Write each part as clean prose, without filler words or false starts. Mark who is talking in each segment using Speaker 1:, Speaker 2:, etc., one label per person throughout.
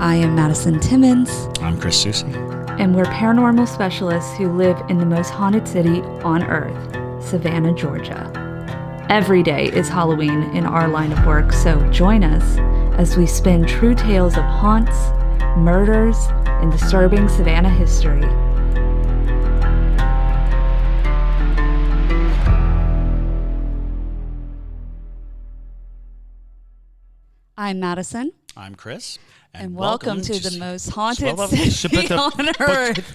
Speaker 1: I am Madison Timmons.
Speaker 2: I'm Chris Susi.
Speaker 1: And we're paranormal specialists who live in the most haunted city on earth, Savannah, Georgia. Every day is Halloween in our line of work, so join us as we spin true tales of haunts, murders, and disturbing Savannah history. I'm Madison.
Speaker 2: I'm Chris.
Speaker 1: And welcome to the most haunted city on earth.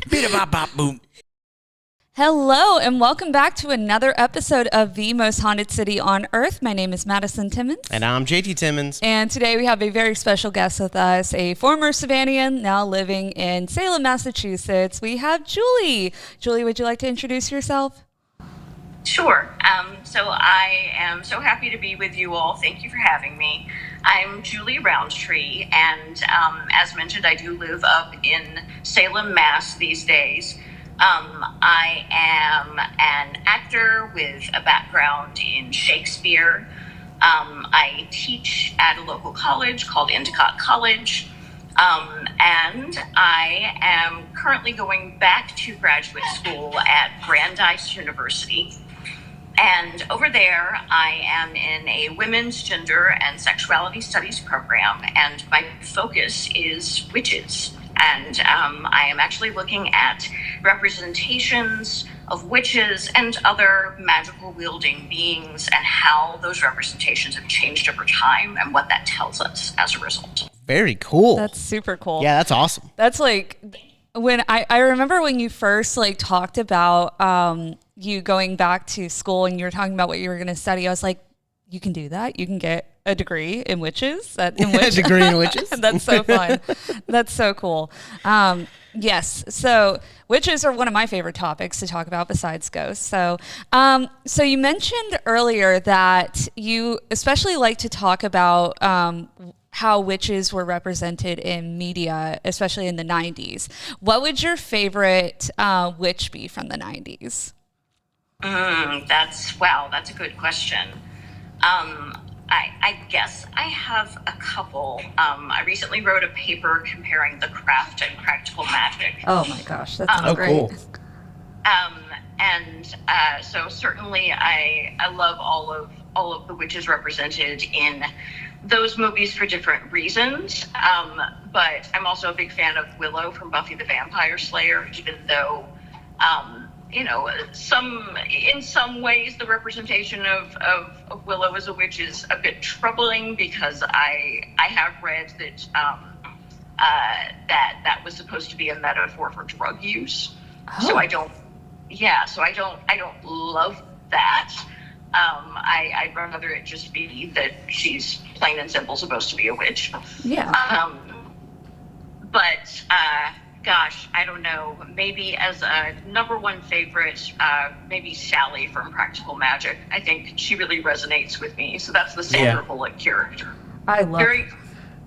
Speaker 1: Hello, and welcome back to another episode of The Most Haunted City on Earth. My name is Madison Timmons.
Speaker 3: And I'm JT Timmons.
Speaker 1: And today we have a very special guest with us, a former Savannian, now living in Salem, Massachusetts. We have Julie. Julie, would you like to introduce yourself?
Speaker 4: Sure. So I am so happy to be with you all. Thank you for having me. I'm Julie Roundtree, and as mentioned, I do live up in Salem, Mass. these days. I am an actor with a background in Shakespeare. I teach at a local college called Endicott College, and I am currently going back to graduate school at Brandeis University. And over there, I am in a women's gender and sexuality studies program, and my focus is witches. And I am actually looking at representations of witches and other magical wielding beings and how those representations have changed over time and what that tells us as a result.
Speaker 3: Very cool.
Speaker 1: That's super cool.
Speaker 3: Yeah, that's awesome.
Speaker 1: That's like, when I remember when you first talked about you going back to school and you were talking about what you were going to study, I was like, you can do that? You can get a degree in witches?
Speaker 3: A degree in witches?
Speaker 1: That's so fun. That's so cool. Yes. So witches are one of my favorite topics to talk about besides ghosts. So, so you mentioned earlier that you especially like to talk about how witches were represented in media, especially in the 90s. What would your favorite witch be from the 90s?
Speaker 4: That's a good question. I guess I have a couple. I recently wrote a paper comparing the craft and practical magic.
Speaker 1: Oh my gosh, that's great.
Speaker 3: Cool.
Speaker 4: So certainly I love all of the witches represented in those movies for different reasons. But I'm also a big fan of Willow from Buffy the Vampire Slayer, even though in some ways the representation of Willow as a witch is a bit troubling, because I have read that that was supposed to be a metaphor for drug use.
Speaker 1: Oh.
Speaker 4: So I don't love that. I'd rather it just be that she's plain and simple supposed to be a witch.
Speaker 1: Yeah.
Speaker 4: Gosh, I don't know. Maybe as a number one favorite, maybe Sally from Practical Magic. I think she really resonates with me. So that's the Sandra Bullock character.
Speaker 1: I love
Speaker 4: very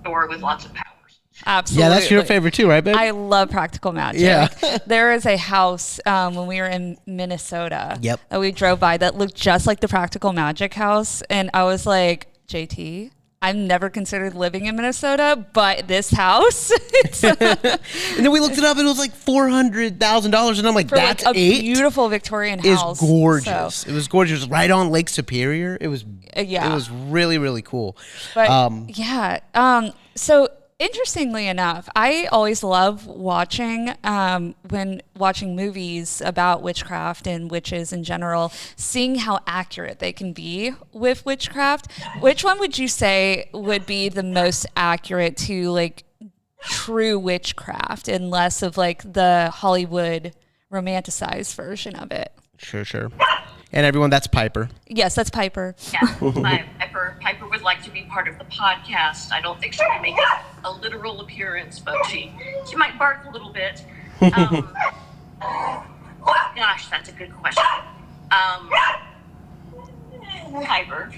Speaker 4: Thor with lots of powers.
Speaker 1: Absolutely.
Speaker 3: Yeah, that's your favorite too, right, babe?
Speaker 1: I love Practical Magic.
Speaker 3: Yeah.
Speaker 1: There is a house when we were in Minnesota that we drove by that looked just like the Practical Magic house. And I was like, JT, I've never considered living in Minnesota, but this house.
Speaker 3: And then we looked it up and it was like $400,000. And I'm like, that's
Speaker 1: a beautiful Victorian house.
Speaker 3: It's gorgeous. So. It was gorgeous. It was right on Lake Superior. It was, It was really, really cool.
Speaker 1: But so interestingly enough, I always love watching, when watching movies about witchcraft and witches in general, seeing how accurate they can be with witchcraft. Which one would you say would be the most accurate to true witchcraft and less of the Hollywood romanticized version of it?
Speaker 3: Sure. And everyone, that's Piper.
Speaker 1: Yes, that's Piper.
Speaker 4: Yeah, Piper would like to be part of the podcast. I don't think she would make a literal appearance, but she might bark a little bit. Gosh, that's a good question. Piper,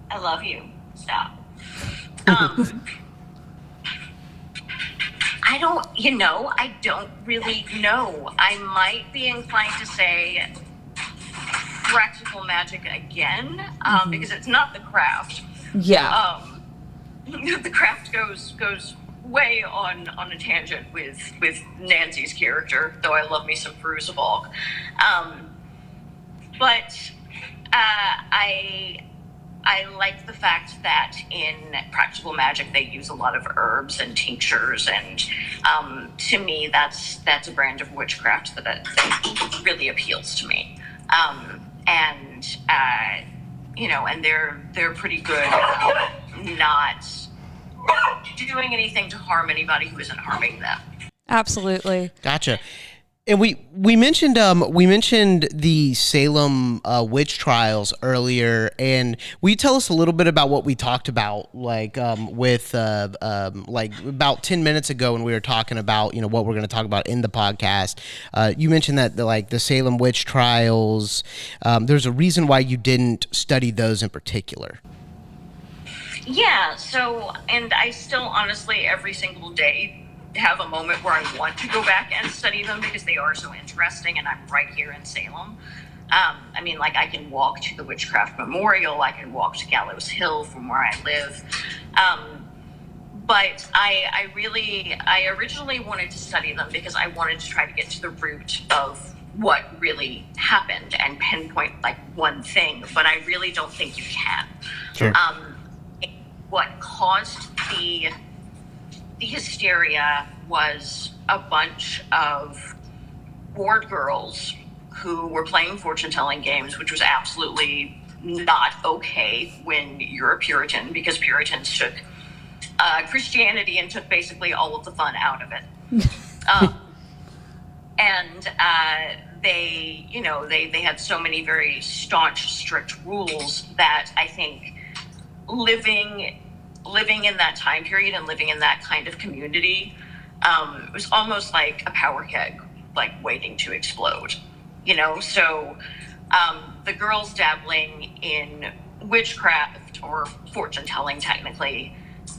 Speaker 4: I love you. Stop. I don't really know. I might be inclined to say Practical Magic again, because it's not the craft.
Speaker 1: Yeah.
Speaker 4: The craft goes way on a tangent with Nancy's character, though I love me some Veruza Balk. But I like the fact that in practical magic they use a lot of herbs and tinctures, and to me that's a brand of witchcraft that really appeals to me. And they're pretty good at not doing anything to harm anybody who isn't harming them.
Speaker 1: Absolutely.
Speaker 3: Gotcha. And we mentioned the Salem Witch Trials earlier, and will you tell us a little bit about what we talked about, like about 10 minutes ago when we were talking about what we're going to talk about in the podcast. You mentioned that the Salem Witch Trials. There's a reason why you didn't study those in particular.
Speaker 4: Yeah. So, and I still honestly every single day have a moment where I want to go back and study them because they are so interesting, and I'm right here in Salem. I can walk to the Witchcraft Memorial, I can walk to Gallows Hill from where I live. But I originally wanted to study them because I wanted to try to get to the root of what really happened and pinpoint one thing, but I really don't think you can.
Speaker 3: Sure.
Speaker 4: What caused the hysteria was a bunch of bored girls who were playing fortune-telling games, which was absolutely not okay when you're a Puritan, because Puritans took Christianity and took basically all of the fun out of it. They had so many very staunch, strict rules that I think living in that time period and living in that kind of community, it was almost like a power keg, waiting to explode, So the girls dabbling in witchcraft or fortune telling, technically,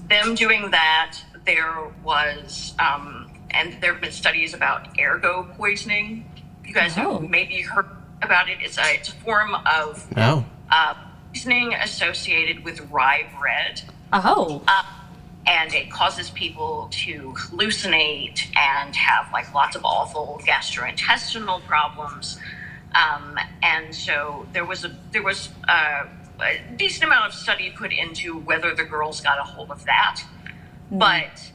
Speaker 4: them doing that, there was, and there have been studies about ergo poisoning. You guys have maybe heard about it. It's a form of poisoning associated with rye bread. And it causes people to hallucinate and have lots of awful gastrointestinal problems. And so there was a decent amount of study put into whether the girls got a hold of that. But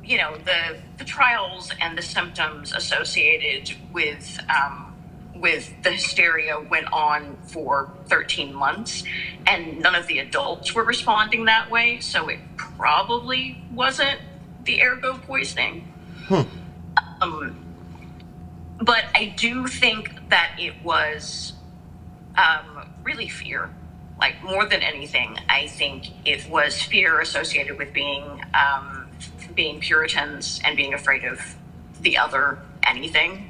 Speaker 4: the trials and the symptoms associated with the hysteria went on for 13 months, and none of the adults were responding that way, so it probably wasn't the ergo poisoning. But I do think that it was really fear. More than anything, I think it was fear associated with being Puritans and being afraid of the other anything.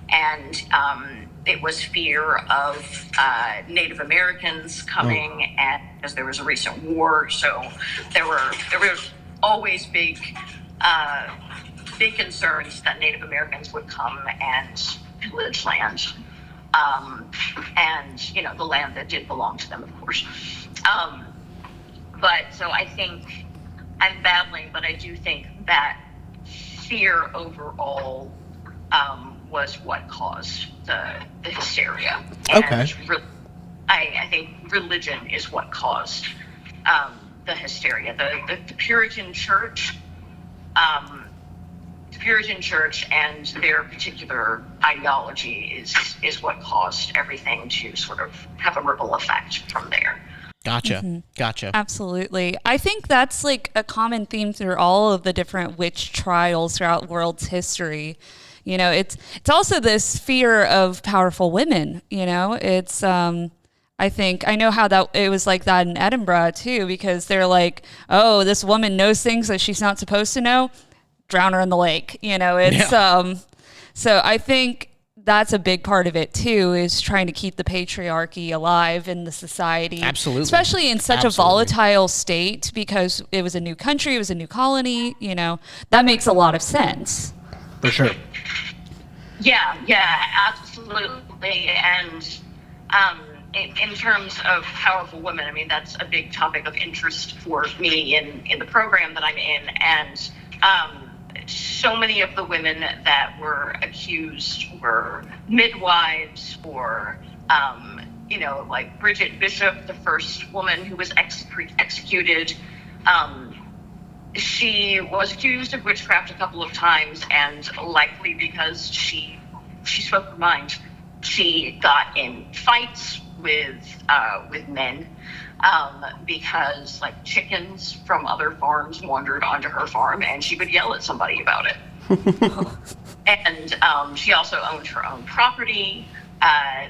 Speaker 4: And it was fear of Native Americans coming, and because there was a recent war, so there were always big concerns that Native Americans would come and pillage land, and the land that did belong to them, of course. But so I think I'm battling, but I do think that fear overall was what caused the hysteria. And I think religion is what caused the hysteria. The Puritan Church, and their particular ideology is what caused everything to sort of have a ripple effect from there.
Speaker 3: Gotcha.
Speaker 1: Absolutely. I think that's a common theme through all of the different witch trials throughout world's history. It's also this fear of powerful women. It's I think I know how that it was like that in Edinburgh too, because they're like, oh, this woman knows things that she's not supposed to know, drown her in the lake. So I think that's a big part of it too, is trying to keep the patriarchy alive in the society.
Speaker 3: Absolutely.
Speaker 1: Especially in such a volatile state, because it was a new country, it was a new colony, that makes a lot of sense.
Speaker 3: For sure.
Speaker 4: Yeah, absolutely. And in terms of powerful women, that's a big topic of interest for me in the program that I'm in. And So many of the women that were accused were midwives or, like Bridget Bishop, the first woman who was executed. She was accused of witchcraft a couple of times, and likely because she spoke her mind. She got in fights with men because like chickens from other farms wandered onto her farm, and she would yell at somebody about it. And she also owned her own property.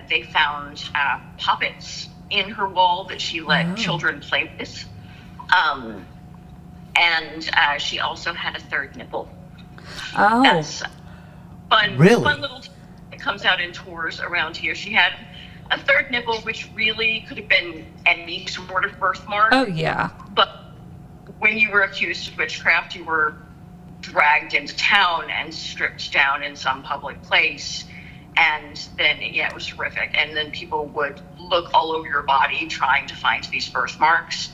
Speaker 4: They found puppets in her wall that she let children play with. And she also had a third nipple.
Speaker 1: Oh.
Speaker 4: That's fun.
Speaker 3: Really?
Speaker 4: Fun little that comes out in tours around here. She had a third nipple, which really could have been any sort of birthmark.
Speaker 1: Oh, yeah.
Speaker 4: But when you were accused of witchcraft, you were dragged into town and stripped down in some public place. And then, it was horrific. And then people would look all over your body trying to find these birthmarks.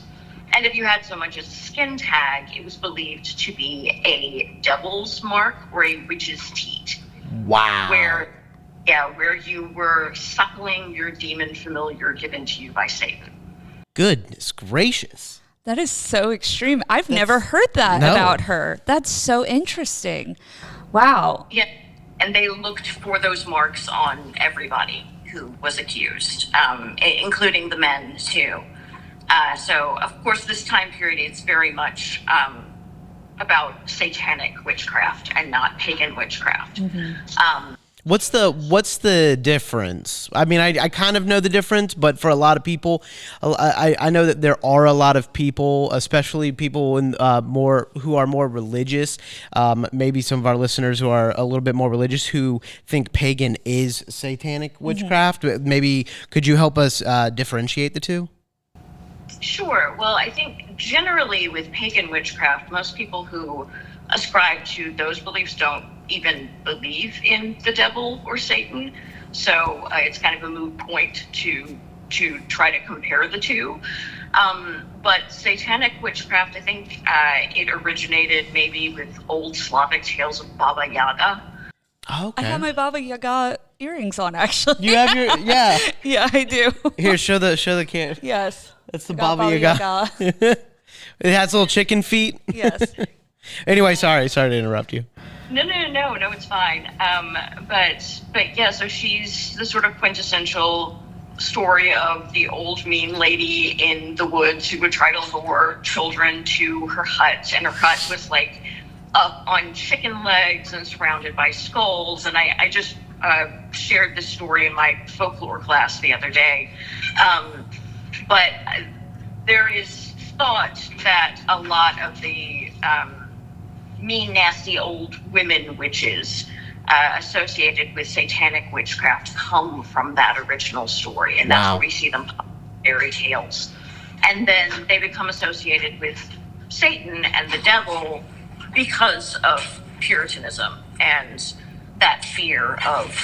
Speaker 4: And if you had so much as a skin tag, it was believed to be a devil's mark or a witch's teat.
Speaker 3: Wow.
Speaker 4: Where you were suckling your demon familiar given to you by Satan.
Speaker 3: Goodness gracious.
Speaker 1: That is so extreme. I've never heard that
Speaker 3: No.
Speaker 1: about her. That's so interesting. Wow.
Speaker 4: Yeah, and they looked for those marks on everybody who was accused, including the men too. So, of course, this time period, it's very much about satanic witchcraft and not pagan witchcraft.
Speaker 1: Mm-hmm.
Speaker 3: What's the difference? I mean, I kind of know the difference, but for a lot of people, I know that there are a lot of people, especially people who are more religious. Maybe some of our listeners who are a little bit more religious who think pagan is satanic witchcraft. Mm-hmm. Maybe could you help us differentiate the two?
Speaker 4: Sure. Well, I think generally with pagan witchcraft, most people who ascribe to those beliefs don't even believe in the devil or Satan. So it's kind of a moot point to try to compare the two. But satanic witchcraft, I think it originated maybe with old Slavic tales of Baba Yaga.
Speaker 3: Okay.
Speaker 1: I have my Baba Yaga earrings on, actually.
Speaker 3: You have your yeah.
Speaker 1: Yeah, I do.
Speaker 3: Here, show the camera.
Speaker 1: Yes.
Speaker 3: That's the
Speaker 1: I got
Speaker 3: Baba Yaga. It has little chicken feet.
Speaker 1: Yes.
Speaker 3: Anyway, sorry to interrupt you.
Speaker 4: No, it's fine. But yeah, so she's the sort of quintessential story of the old mean lady in the woods who would try to lure children to her hut, and her hut was like up on chicken legs and surrounded by skulls. And I just shared this story in my folklore class the other day. But there is thought that a lot of the mean, nasty old women witches associated with satanic witchcraft come from that original story. And that's where we see them fairy tales. And then they become associated with Satan and the devil because of Puritanism and that fear of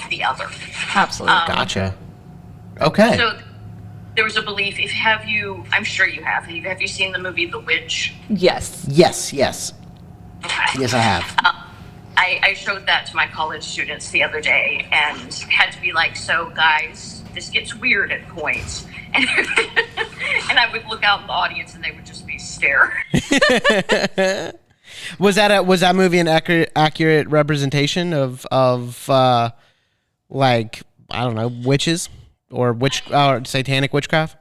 Speaker 4: the other.
Speaker 1: Absolutely.
Speaker 3: Gotcha. Okay.
Speaker 4: So there was a belief, I'm sure you have. Have you seen the movie The Witch?
Speaker 1: Yes.
Speaker 3: Yes.
Speaker 4: Okay.
Speaker 3: Yes, I have.
Speaker 4: I showed that to my college students the other day and had to be like, so guys, this gets weird at points. And, and I would look out in the audience and they would just be staring.
Speaker 3: Was that movie an accurate representation of like, I don't know, witches or satanic witchcraft?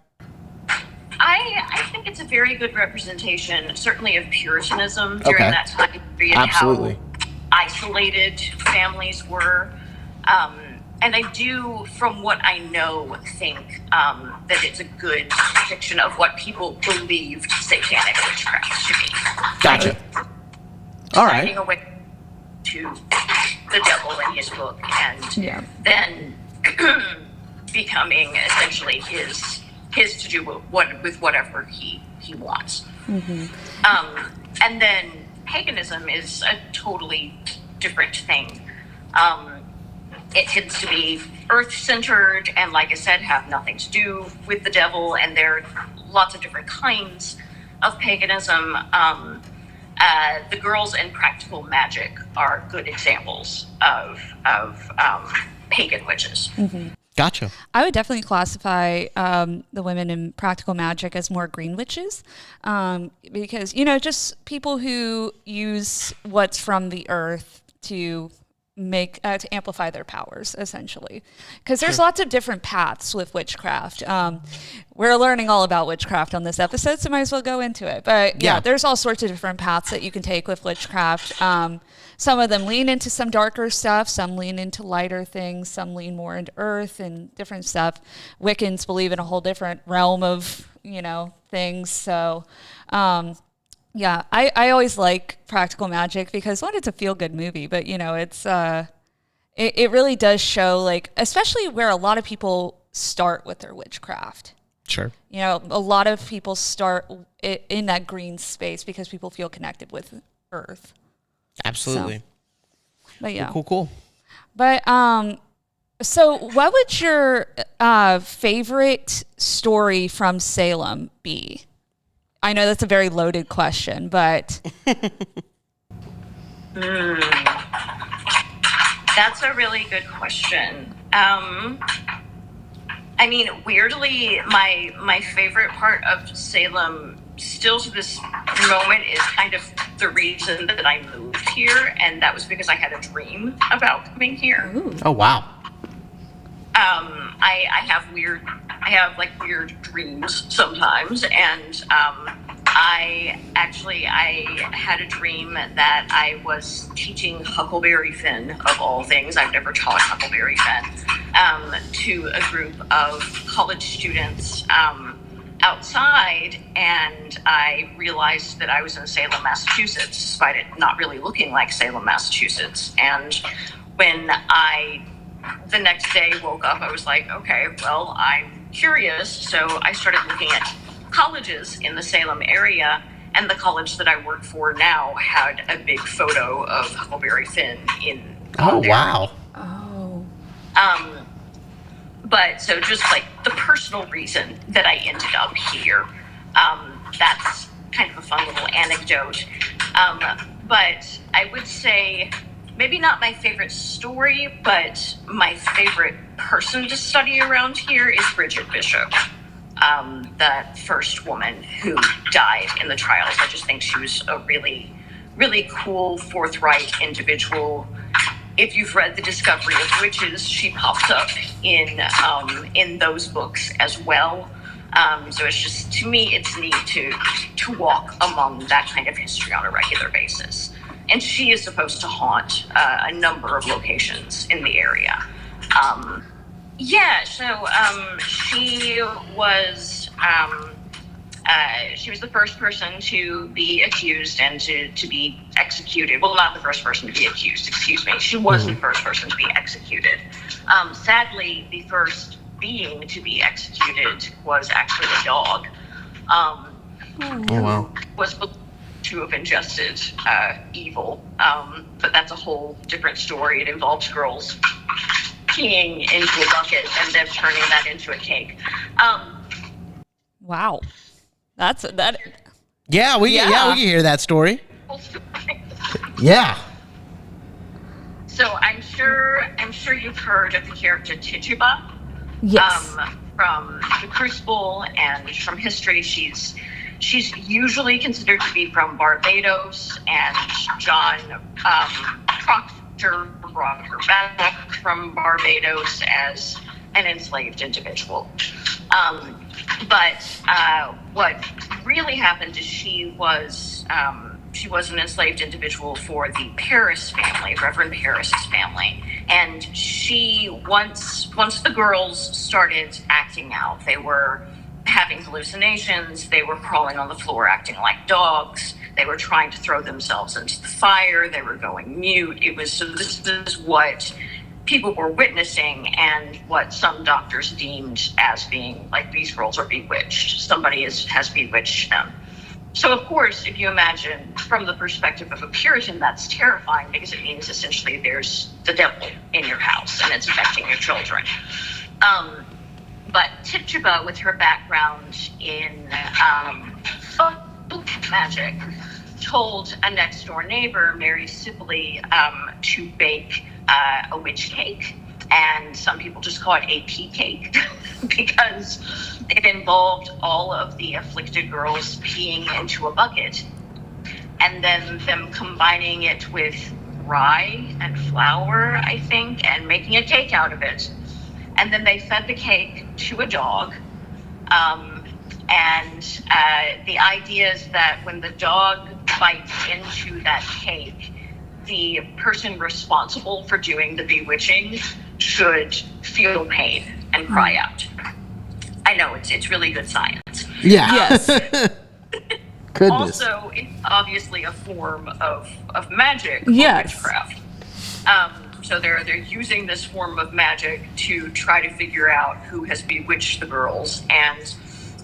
Speaker 4: I think it's a very good representation, certainly of Puritanism during that time period.
Speaker 3: Absolutely.
Speaker 4: How isolated families were. And I do, from what I know, think that it's a good depiction of what people believed satanic witchcraft to be.
Speaker 3: Gotcha. All right.
Speaker 4: Finding a way to the devil in his book, and then becoming essentially his to do with whatever he wants. Mm-hmm. And then paganism is a totally different thing. It tends to be earth-centered and, like I said, have nothing to do with the devil. And there are lots of different kinds of paganism. The girls in Practical Magic are good examples of pagan witches.
Speaker 1: Mm-hmm.
Speaker 3: Gotcha.
Speaker 1: I would definitely classify the women in Practical Magic as more green witches, because, just people who use what's from the earth to make to amplify their powers, essentially, because there's lots of different paths with witchcraft. We're learning all about witchcraft on this episode, so might as well go into it. But yeah, there's all sorts of different paths that you can take with witchcraft. Some of them lean into some darker stuff, some lean into lighter things, some lean more into earth and different stuff. Wiccans believe in a whole different realm of things. So yeah, I always like Practical Magic because, one, it's a feel-good movie, but it's it really does show, like, especially where a lot of people start with their witchcraft.
Speaker 3: Sure.
Speaker 1: A lot of people start in that green space because people feel connected with earth.
Speaker 3: Absolutely.
Speaker 1: So, but yeah.
Speaker 3: Cool.
Speaker 1: But so what would your favorite story from Salem be? I know that's a very loaded question, but
Speaker 4: that's a really good question. Weirdly, my favorite part of Salem still to this moment is kind of the reason that I moved here, and that was because I had a dream about coming here.
Speaker 1: Ooh.
Speaker 3: Oh, wow.
Speaker 4: I have weird dreams sometimes, and I had a dream that I was teaching Huckleberry Finn, of all things. I've never taught Huckleberry Finn, to a group of college students outside, and I realized that I was in Salem, Massachusetts, despite it not really looking like Salem, Massachusetts. And when I, the next day, woke up, I was like, okay, well, I'm curious. So I started looking at colleges in the Salem area, and the college that I work for now had a big photo of Huckleberry Finn on there.
Speaker 3: Wow.
Speaker 1: Oh.
Speaker 4: But so just like the personal reason that I ended up here, that's kind of a fun little anecdote. But I would say maybe not my favorite story, but my favorite person to study around here is Bridget Bishop, that first woman who died in the trials. I just think she was a really, really cool, forthright individual. If you've read The Discovery of Witches, she pops up in those books as well. So it's just, to me, it's neat to walk among that kind of history on a regular basis. And she is supposed to haunt a number of locations in the area. She was the first person to be accused and to be executed. Well, not the first person to be accused, excuse me. She was the first person to be executed. Sadly, the first being to be executed was actually a dog. Was believed to have ingested evil. But that's a whole different story. It involves girls peeing into a bucket and then turning that into a cake.
Speaker 1: Wow. That's that.
Speaker 3: Yeah, we can hear that story. Yeah.
Speaker 4: So I'm sure you've heard of the character Tituba.
Speaker 1: Yes.
Speaker 4: From the Crucible and from history. She's usually considered to be from Barbados, and John Proctor brought her back from Barbados as an enslaved individual. But what really happened is she was an enslaved individual for the Paris family, Reverend Paris's family. And she, once the girls started acting out, they were having hallucinations, they were crawling on the floor acting like dogs, they were trying to throw themselves into the fire, they were going mute. This is what people were witnessing and what some doctors deemed as being like, these girls are bewitched. Somebody has bewitched them. So of course, if you imagine from the perspective of a Puritan, that's terrifying because it means essentially there's the devil in your house and it's affecting your children. But Tituba, with her background in magic, told a next door neighbor, Mary Sibley, to bake a witch cake. And some people just call it a pea cake because it involved all of the afflicted girls peeing into a bucket and then them combining it with rye and flour, I think, and making a cake out of it. And then they fed the cake to a dog. The idea is that when the dog bites into that cake, the person responsible for doing the bewitching should feel pain and cry out. I know, it's really good science.
Speaker 3: Yeah.
Speaker 1: Yes.
Speaker 3: Goodness.
Speaker 4: Also, it's obviously a form of magic or
Speaker 1: Yes.
Speaker 4: witchcraft. So they're using this form of magic to try to figure out who has bewitched the girls. And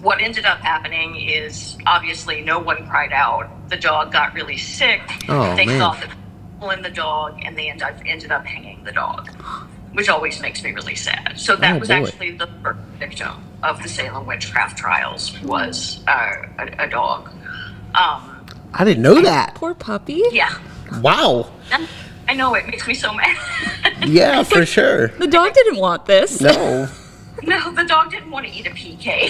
Speaker 4: what ended up happening is obviously no one cried out. The dog got really sick.
Speaker 3: Oh,
Speaker 4: They
Speaker 3: man.
Speaker 4: thought that in the dog, and they ended up hanging the dog, which always makes me really sad. So that was
Speaker 3: boy.
Speaker 4: actually the first victim of the Salem Witchcraft Trials was a dog.
Speaker 3: I didn't know that.
Speaker 1: Poor puppy.
Speaker 4: Yeah,
Speaker 3: Wow.
Speaker 4: I know, it makes me so mad.
Speaker 3: Yeah, for sure.
Speaker 1: The dog didn't want this.
Speaker 3: No.
Speaker 4: No, the dog didn't want to eat a PK.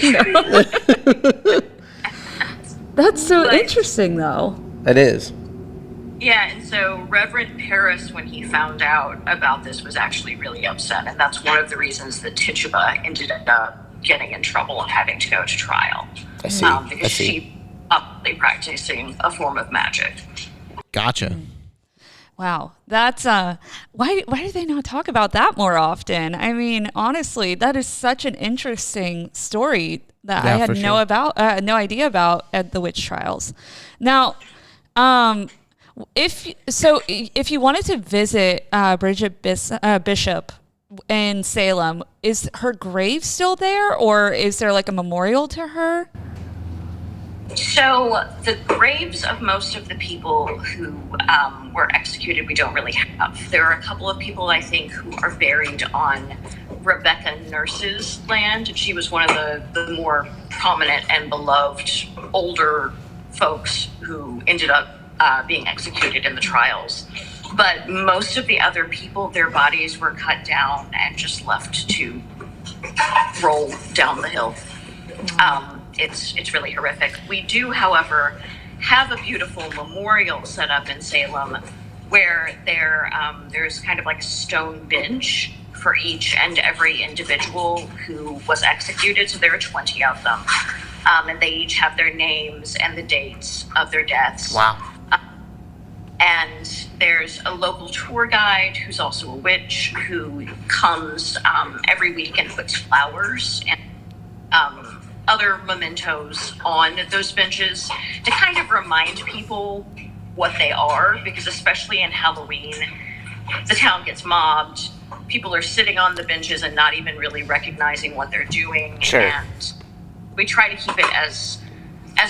Speaker 1: That's so
Speaker 4: But-
Speaker 1: interesting, though.
Speaker 3: It is.
Speaker 4: Yeah, and so Reverend Paris, when he found out about this, was actually really upset, and that's one of the reasons that Tituba ended up getting in trouble and having to go to trial.
Speaker 3: I see.
Speaker 4: Because she probably practicing a form of magic.
Speaker 3: Gotcha.
Speaker 1: Wow, that's why do they not talk about that more often? I mean, honestly, that is such an interesting story that
Speaker 3: Yeah,
Speaker 1: I had
Speaker 3: for sure.
Speaker 1: no idea about at the witch trials. Now, if you wanted to visit Bridget Bishop in Salem, is her grave still there, or is there like a memorial to her?
Speaker 4: So the graves of most of the people who were executed, we don't really have. There are a couple of people, I think, who are buried on Rebecca Nurse's land, and she was one of the more prominent and beloved older folks who ended up being executed in the trials. But most of the other people, their bodies were cut down and just left to roll down the hill. It's really horrific. We do, however, have a beautiful memorial set up in Salem where there's kind of like a stone bench for each and every individual who was executed. So there are 20 of them. And they each have their names and the dates of their deaths.
Speaker 3: Wow.
Speaker 4: And there's a local tour guide who's also a witch who comes every week and puts flowers and other mementos on those benches to kind of remind people what they are, because especially in Halloween, the town gets mobbed. People are sitting on the benches and not even really recognizing what they're doing.
Speaker 3: Sure.
Speaker 4: And we try to keep it as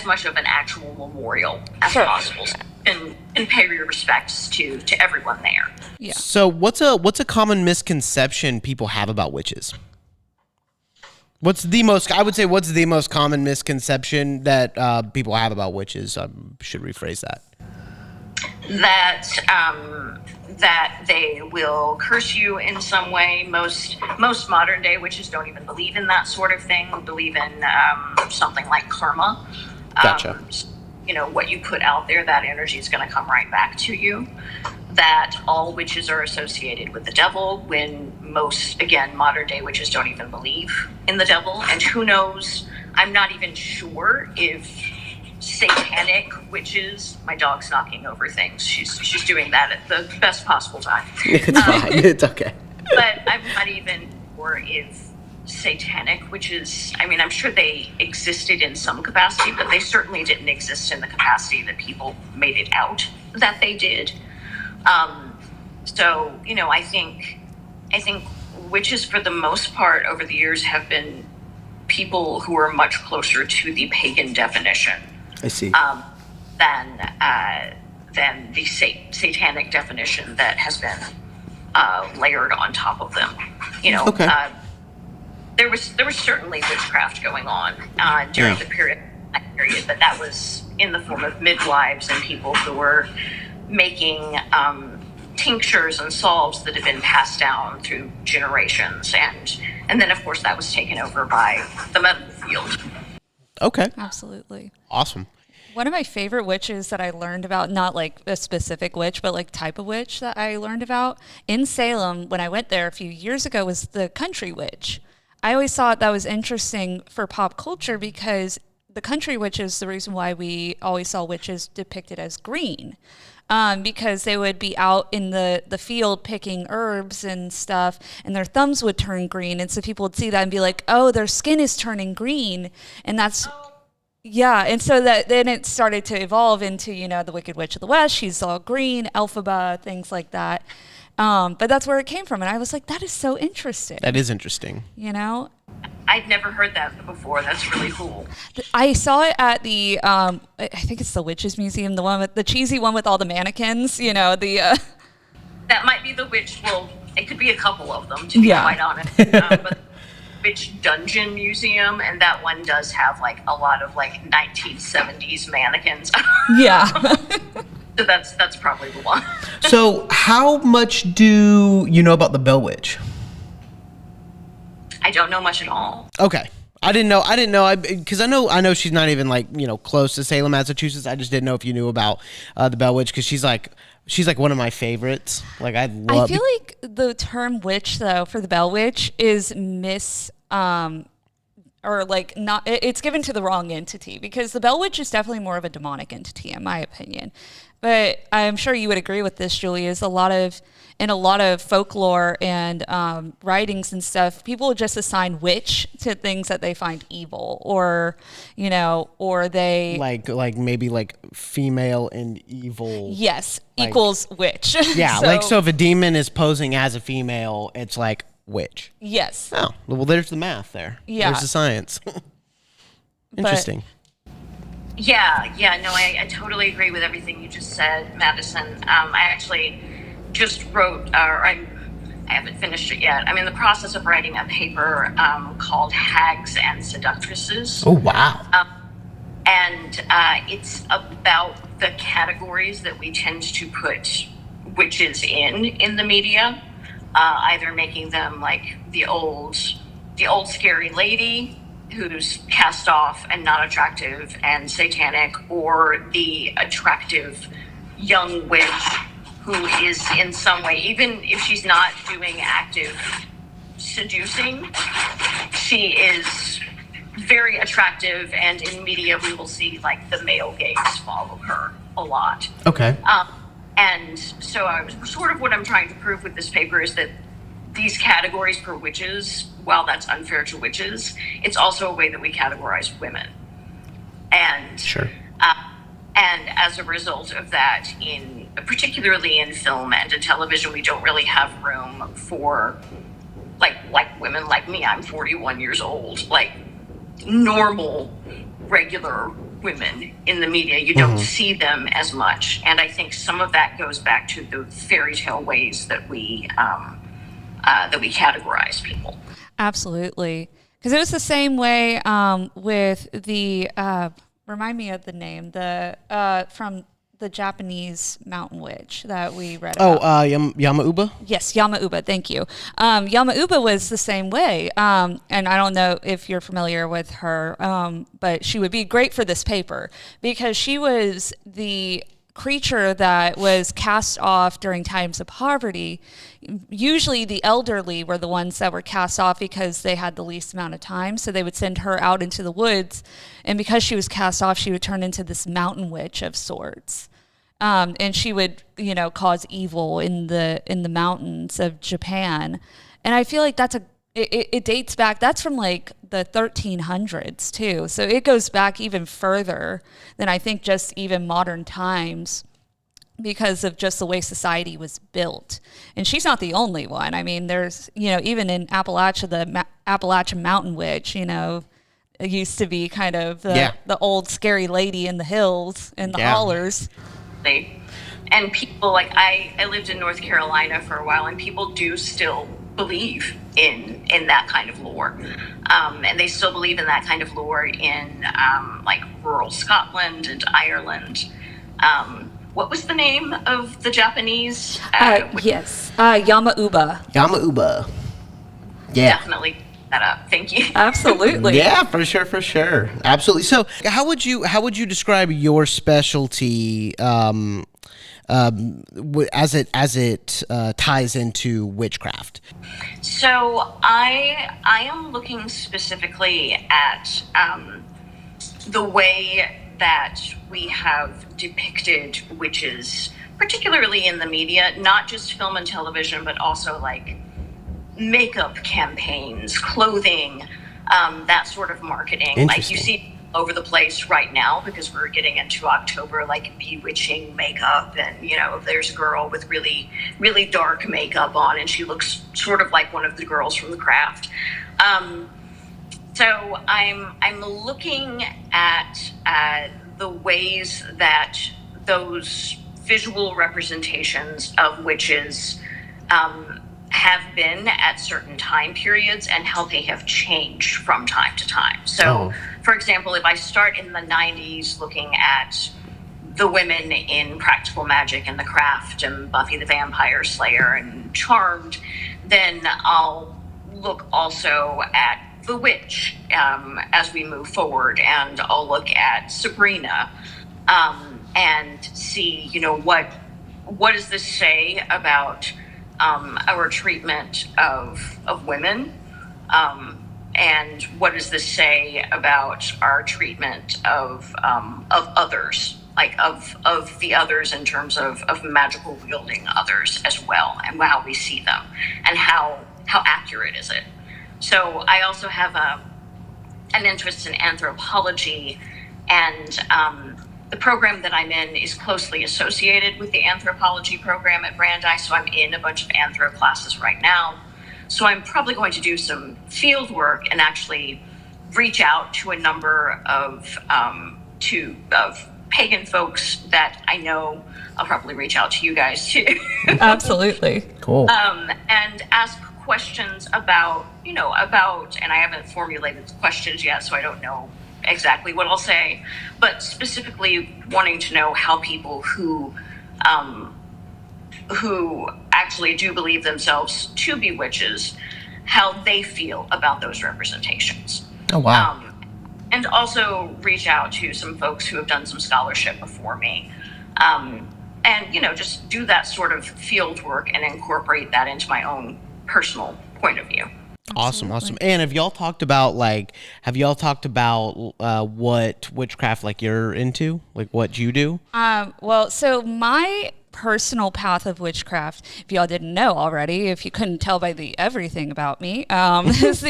Speaker 4: much of an actual memorial as
Speaker 1: Sure.
Speaker 4: possible, and pay your respects to everyone there.
Speaker 1: Yeah.
Speaker 3: So what's a common misconception people have about witches? What's the most common misconception that people have about witches? I should rephrase that.
Speaker 4: That they will curse you in some way. Most modern day witches don't even believe in that sort of thing. Believe in something like karma.
Speaker 3: Gotcha.
Speaker 4: What you put out there, that energy is going to come right back to you. That all witches are associated with the devil, when most, again, modern day witches don't even believe in the devil. And who knows, I'm not even sure if satanic witches, my dog's knocking over things. She's doing that at the best possible time.
Speaker 3: It's fine. It's okay.
Speaker 4: But I'm not even sure if satanic witches, I mean, I'm sure they existed in some capacity, but they certainly didn't exist in the capacity that people made it out that they did. So, I think witches, for the most part, over the years, have been people who are much closer to the pagan definition
Speaker 3: I see.
Speaker 4: than the satanic definition that has been layered on top of them.
Speaker 3: Okay.
Speaker 4: There was certainly witchcraft going on during the period, but that was in the form of midwives and people who were making tinctures and salves that had been passed down through generations. And then, of course, that was taken over by the medical field.
Speaker 3: Okay.
Speaker 1: Absolutely.
Speaker 3: Awesome.
Speaker 1: One of my favorite witches that I learned about, not like a specific witch, but like type of witch that I learned about in Salem when I went there a few years ago, was the country witch. I always thought that was interesting for pop culture because the country witch is the reason why we always saw witches depicted as green. Because they would be out in the field picking herbs and stuff, and their thumbs would turn green. And so people would see that and be like, oh, their skin is turning green. And that's, yeah. And so that then it started to evolve into, the Wicked Witch of the West. She's all green, Elphaba, things like that. But that's where it came from. And I was like, that is so interesting.
Speaker 3: That is interesting.
Speaker 4: I'd never heard that before. That's really cool.
Speaker 1: I saw it at the, I think it's the Witches Museum, the one with the cheesy one with all the mannequins,
Speaker 4: That might be the witch. Well, it could be a couple of them, to be quite honest. But Witch Dungeon Museum, and that one does have like a lot of like 1970s mannequins.
Speaker 1: Yeah.
Speaker 4: So that's probably the one.
Speaker 3: So how much do you know about the Bell Witch?
Speaker 4: I don't know much at all.
Speaker 3: Okay. I didn't know because I know she's not even like, close to Salem, Massachusetts. I just didn't know if you knew about the Bell Witch, because she's like one of my favorites. Like I feel
Speaker 1: like the term witch though for the Bell Witch is or like not, it's given to the wrong entity, because the Bell Witch is definitely more of a demonic entity in my opinion. But I'm sure you would agree with this, Julie, is in a lot of folklore and writings and stuff, people just assign witch to things that they find evil, or or they
Speaker 3: like maybe like female and evil.
Speaker 1: Yes, equals witch.
Speaker 3: Yeah, so if a demon is posing as a female, it's like witch.
Speaker 1: Yes.
Speaker 3: Oh, well, there's the math there.
Speaker 1: Yeah.
Speaker 3: There's the science. Interesting.
Speaker 4: No, I totally agree with everything you just said, Madison. I actually just wrote, I haven't finished it yet. I'm in the process of writing a paper called Hags and Seductresses.
Speaker 3: Oh, wow.
Speaker 4: And it's about the categories that we tend to put witches in the media, either making them like the old scary lady who's cast off and not attractive and satanic, or the attractive young witch who is in some way, even if she's not doing active seducing, she is very attractive, and in media we will see like the male gaze follow her a lot.
Speaker 3: Okay.
Speaker 4: And so what I'm trying to prove with this paper is that these categories for witches, while that's unfair to witches, it's also a way that we categorize women. And
Speaker 3: sure.
Speaker 4: And as a result of that, particularly in film and in television, we don't really have room for like women like me. I'm 41 years old. Like normal, regular women in the media, you don't see them as much. And I think some of that goes back to the fairy tale ways that we categorize people.
Speaker 1: Absolutely. Because it was the same way with the, remind me of the name, from the Japanese mountain witch that we read about.
Speaker 3: Yamauba?
Speaker 1: Yes, Yamauba, thank you. Yamauba was the same way. And I don't know if you're familiar with her, but she would be great for this paper, because she was the creature that was cast off during times of poverty. Usually the elderly were the ones that were cast off because they had the least amount of time. So they would send her out into the woods. And because she was cast off, she would turn into this mountain witch of sorts. And she would, cause evil in the mountains of Japan. And I feel like it dates back, that's from like the 1300s too. So it goes back even further than I think just even modern times, because of just the way society was built. And she's not the only one. I mean, there's, even in Appalachia, the Appalachian Mountain Witch, it used to be kind of the old scary lady in the hills and the hollers.
Speaker 4: And people, like I lived in North Carolina for a while, and people do still believe in that kind of lore. And they still believe in that kind of lore in like rural Scotland and Ireland. What was the name of the Japanese?
Speaker 1: Yes, Yamauba.
Speaker 3: Yamauba. Yeah.
Speaker 4: Definitely that up. Thank you.
Speaker 1: Absolutely.
Speaker 3: Yeah, for sure. Absolutely. So, how would you describe your specialty as it ties into witchcraft?
Speaker 4: So I am looking specifically at the way that we have depicted witches, particularly in the media, not just film and television, but also like makeup campaigns, clothing, that sort of marketing. Like you see all over the place right now because we're getting into October, like bewitching makeup, and there's a girl with really, really dark makeup on, and she looks sort of like one of the girls from The Craft. So I'm looking at the ways that those visual representations of witches have been at certain time periods and how they have changed from time to time. So, for example, if I start in the 90s looking at the women in Practical Magic and The Craft and Buffy the Vampire Slayer and Charmed, then I'll look also at the witch as we move forward, and I'll look at Sabrina and see, what does this say about our treatment of women, and what does this say about our treatment of others, like of the others in terms of magical wielding others as well, and how we see them, and how accurate is it. So I also have an interest in anthropology, and the program that I'm in is closely associated with the anthropology program at Brandeis, so I'm in a bunch of anthro classes right now. So I'm probably going to do some field work and actually reach out to a number of pagan folks that I know. I'll probably reach out to you guys too.
Speaker 1: Absolutely.
Speaker 3: Cool.
Speaker 4: And ask questions about, and I haven't formulated the questions yet, so I don't know exactly what I'll say, but specifically wanting to know how people who actually do believe themselves to be witches, how they feel about those representations.
Speaker 3: Oh, wow.
Speaker 4: And also reach out to some folks who have done some scholarship before me. And, just do that sort of field work and incorporate that into my own personal point of view.
Speaker 3: Awesome. And have y'all talked about what witchcraft like you're into, like what you do?
Speaker 1: Well, so my personal path of witchcraft, if y'all didn't know already, if you couldn't tell by the everything about me, is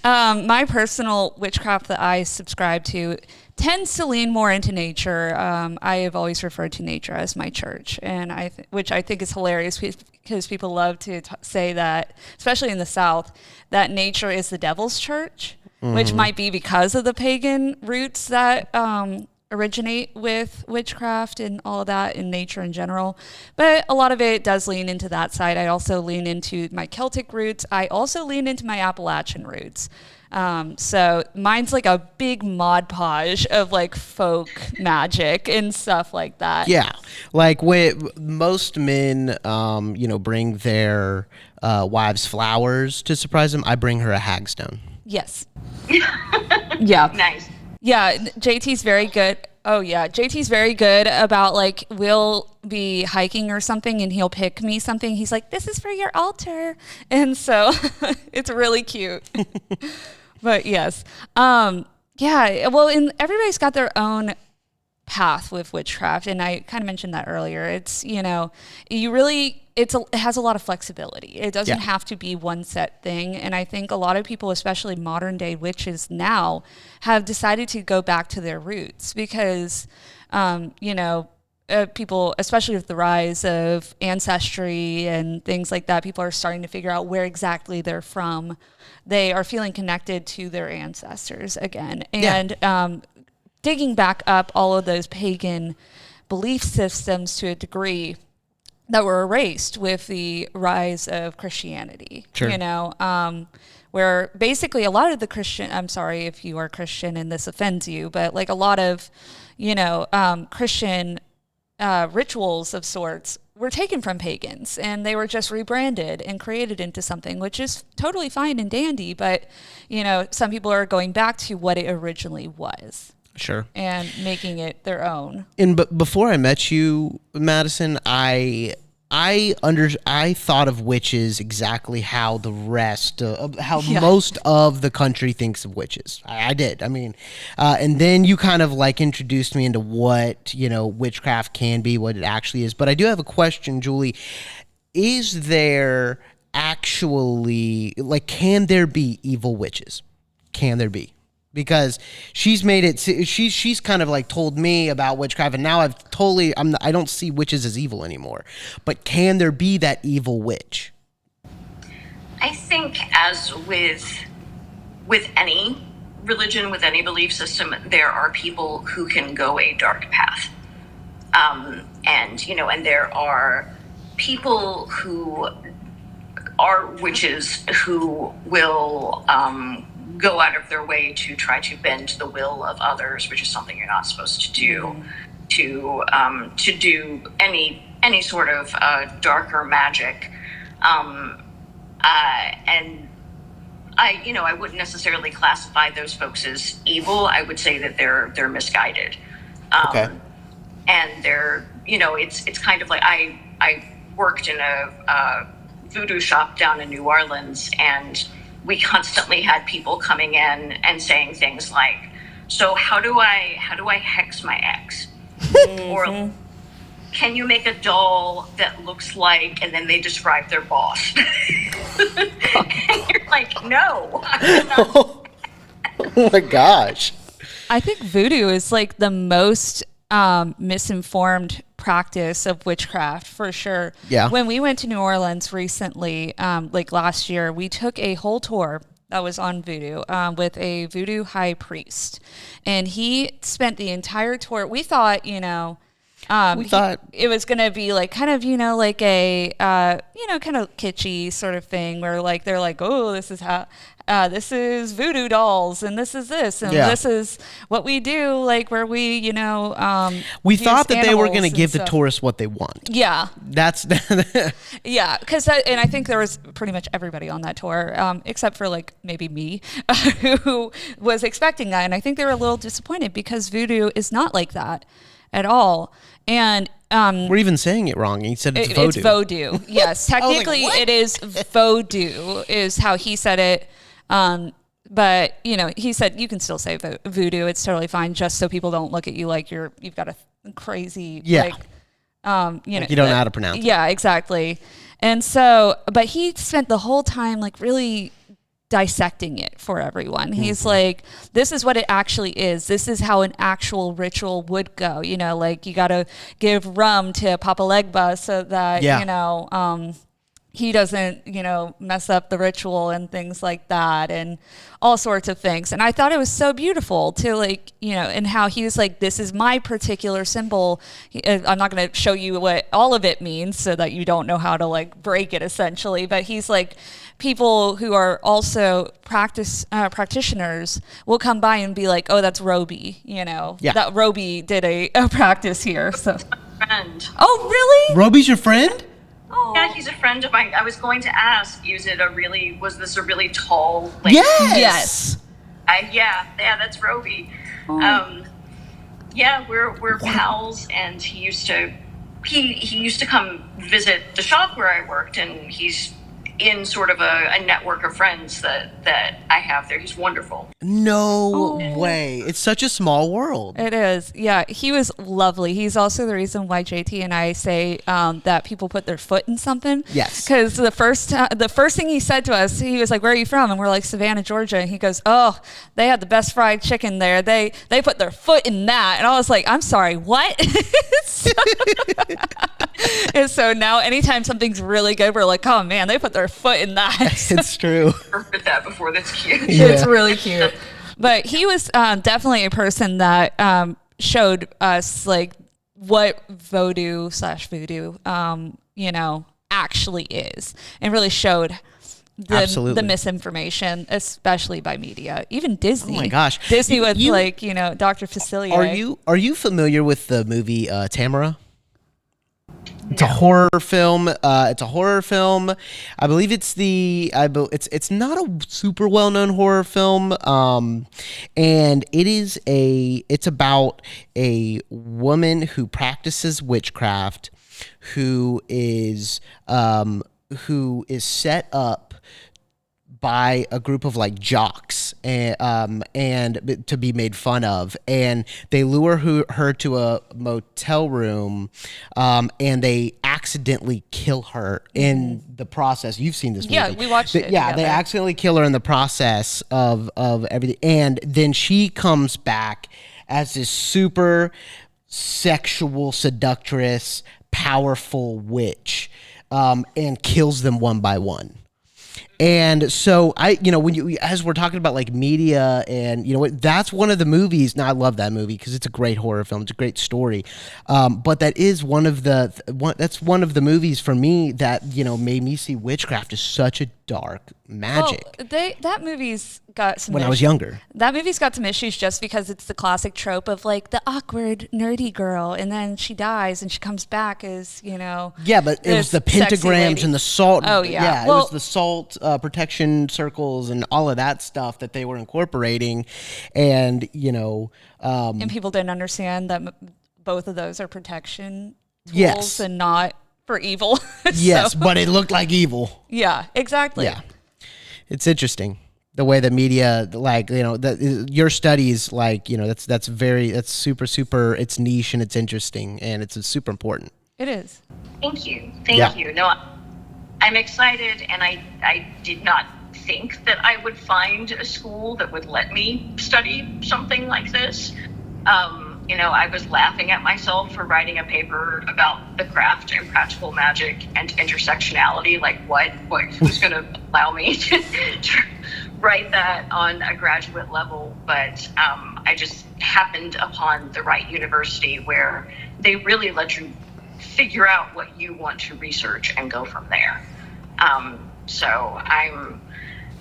Speaker 1: my personal witchcraft that I subscribe to tends to lean more into nature. I have always referred to nature as my church, and which I think is hilarious because people love to say that, especially in the South, that nature is the devil's church, which might be because of the pagan roots that originate with witchcraft and all of that in nature in general. But a lot of it does lean into that side. I also lean into my Celtic roots. I also lean into my Appalachian roots. So mine's like a big Mod Podge of like folk magic and stuff like that.
Speaker 3: Yeah. Like most men, bring their wives flowers to surprise them. I bring her a hagstone.
Speaker 1: Yes. Yeah.
Speaker 4: Nice.
Speaker 1: Yeah, JT's very good. Oh yeah, JT's very good about like, we'll be hiking or something and he'll pick me something. He's like, "This is for your altar," and so it's really cute. But yes, yeah. Well, everybody's got their own path with witchcraft, and I kind of mentioned that earlier. It's it has a lot of flexibility. It doesn't have to be one set thing, and I think a lot of people, especially modern day witches now, have decided to go back to their roots because people, especially with the rise of ancestry and things like that, people are starting to figure out where exactly they're from. They are feeling connected to their ancestors again, and digging back up all of those pagan belief systems to a degree that were erased with the rise of Christianity.
Speaker 3: Sure.
Speaker 1: Where basically a lot of the Christian, I'm sorry if you are Christian and this offends you, but like a lot of, Christian rituals of sorts were taken from pagans, and they were just rebranded and created into something, which is totally fine and dandy. But, some people are going back to what it originally was.
Speaker 3: Sure.
Speaker 1: And making it their own.
Speaker 3: But before I met you, Madison, I thought of witches exactly how the rest of most of the country thinks of witches. I did. I mean, and then you kind of like introduced me into what, witchcraft can be, what it actually is. But I do have a question, Julie. Is there actually, can there be evil witches? Can there be? Because she's made it, she's kind of like told me about witchcraft, and now I don't see witches as evil anymore. But can there be that evil witch?
Speaker 4: I think, as with any religion, with any belief system, there are people who can go a dark path, and there are people who are witches who will go out of their way to try to bend the will of others, which is something you're not supposed to do. To do any sort of darker magic, and I wouldn't necessarily classify those folks as evil. I would say that they're misguided.
Speaker 3: Okay.
Speaker 4: And they're it's kind of like I worked in a voodoo shop down in New Orleans, and we constantly had people coming in and saying things like, so how do I hex my ex? Or can you make a doll that looks like, and then they describe their boss. And you're like, no.
Speaker 3: Oh my gosh.
Speaker 1: I think voodoo is like the most misinformed practice of witchcraft, for sure.
Speaker 3: Yeah.
Speaker 1: When we went to New Orleans recently, like last year, we took a whole tour that was on voodoo with a voodoo high priest, and he spent the entire tour. We thought, it was going to be like kind of, like a, kind of kitschy sort of thing where like, they're like, oh, this is how, this is voodoo dolls, and this is this, and this is what we do, like where we,
Speaker 3: we thought that they were going to give the tourists what they want.
Speaker 1: Yeah.
Speaker 3: That's,
Speaker 1: yeah. And I think there was pretty much everybody on that tour, except for like maybe me, who was expecting that. And I think they were a little disappointed because voodoo is not like that at all. And
Speaker 3: we're even saying it wrong. He said it's voodoo.
Speaker 1: It's voodoo. Yes, technically
Speaker 3: like,
Speaker 1: it is voodoo is how he said it. But he said you can still say voodoo. It's totally fine, just so people don't look at you like you've got a crazy like you
Speaker 3: don't know how to pronounce it.
Speaker 1: Yeah, exactly. And so, but he spent the whole time like really dissecting it for everyone. He's like, this is what it actually is. This is how an actual ritual would go. Like you got to give rum to Papa Legba so that, he doesn't, mess up the ritual and things like that and all sorts of things. And I thought it was so beautiful to like, and how he was like, this is my particular symbol. I'm not going to show you what all of it means so that you don't know how to like break it essentially. But he's like, people who are also practitioners will come by and be like, oh, that's Roby, that Roby did a practice here. So,
Speaker 4: friend.
Speaker 1: Oh, really?
Speaker 3: Roby's your friend?
Speaker 1: Oh.
Speaker 4: Yeah, he's a friend of mine. I was going to ask, was this a really tall lady?
Speaker 3: Yes.
Speaker 4: Yeah, that's Roby.
Speaker 1: Oh.
Speaker 4: We're pals, and he used to come visit the shop where I worked, and he's in sort of a network of friends that I have there. He's wonderful.
Speaker 3: No way. It's such a small world.
Speaker 1: It is. Yeah, he was lovely. He's also the reason why JT and I say that people put their foot in something.
Speaker 3: Yes.
Speaker 1: Because the first thing he said to us, he was like, where are you from? And we're like, Savannah, Georgia. And he goes, oh, they had the best fried chicken there. They put their foot in that. And I was like, I'm sorry, what? And so now anytime something's really good, we're like, oh man, they put their foot in that.
Speaker 3: It's true.
Speaker 4: Heard that before. That's cute.
Speaker 3: Yeah.
Speaker 1: It's really cute. But he was definitely a person that showed us like what voodoo/voodoo actually is, and really showed the misinformation, especially by media, even Disney.
Speaker 3: Oh my gosh,
Speaker 1: Disney with Dr. Facilier.
Speaker 3: Are you familiar with the movie Tamara? It's a horror film. I believe it's not a super well known horror film. And it's about a woman who practices witchcraft, who is set up by a group of like jocks and to be made fun of, and they lure her to a motel room, and they accidentally kill her in the process. You've seen this movie.
Speaker 1: Yeah, we watched it. Yeah,
Speaker 3: they accidentally kill her in the process of everything, and then she comes back as this super sexual seductress, powerful witch, and kills them one by one. And so as we're talking about like media and that's one of the movies. Now I love that movie because it's a great horror film. It's a great story. But that is one of the movies for me that, made me see witchcraft as such a dark magic.
Speaker 1: Well, that movie's got some
Speaker 3: when I was younger.
Speaker 1: That movie's got some issues just because it's the classic trope of like the awkward nerdy girl, and then she dies and she comes back as
Speaker 3: Yeah, but it was the pentagrams and the salt.
Speaker 1: Oh yeah,
Speaker 3: it was the salt protection circles and all of that stuff that they were incorporating, and
Speaker 1: and people didn't understand that both of those are protection tools
Speaker 3: yes.
Speaker 1: and not for evil.
Speaker 3: Yes, but it looked like evil.
Speaker 1: Yeah, exactly.
Speaker 3: Yeah, it's interesting the way the media, like your studies, like that's super. It's niche and it's interesting and it's super important.
Speaker 1: It is.
Speaker 4: Thank you. No, I'm excited, and I did not think that I would find a school that would let me study something like this. I was laughing at myself for writing a paper about the craft and practical magic and intersectionality. Like, who's going to allow me to write that on a graduate level? But I just happened upon the right university where they really let you figure out what you want to research and go from there. So I'm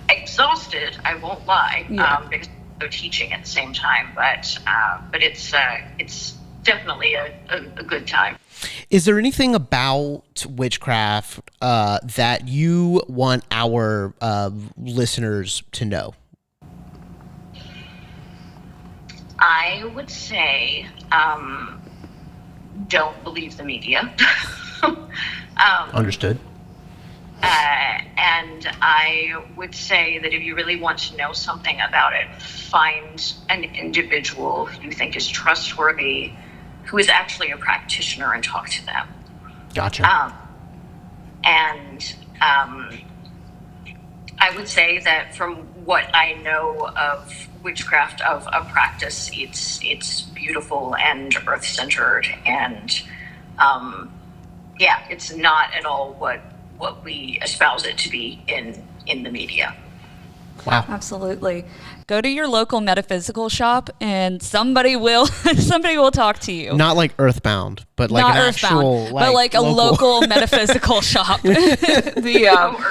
Speaker 4: exhausted, I won't lie, because I'm teaching at the same time, but it's definitely a good time.
Speaker 3: Is there anything about witchcraft that you want our listeners to know?
Speaker 4: I would say don't believe the media.
Speaker 3: Understood.
Speaker 4: And I would say that if you really want to know something about it, find an individual who you think is trustworthy, who is actually a practitioner, and talk to them.
Speaker 3: Gotcha.
Speaker 4: I would say that from what I know of witchcraft, of practice, it's beautiful and earth-centered, and it's not at all what we espouse it to be in the media.
Speaker 3: Wow.
Speaker 1: Absolutely. Go to your local metaphysical shop and somebody will talk to you.
Speaker 3: Not like Earthbound, but like
Speaker 1: not
Speaker 3: an
Speaker 1: Earthbound,
Speaker 3: actual
Speaker 1: but like a local metaphysical shop.
Speaker 4: Earthbound.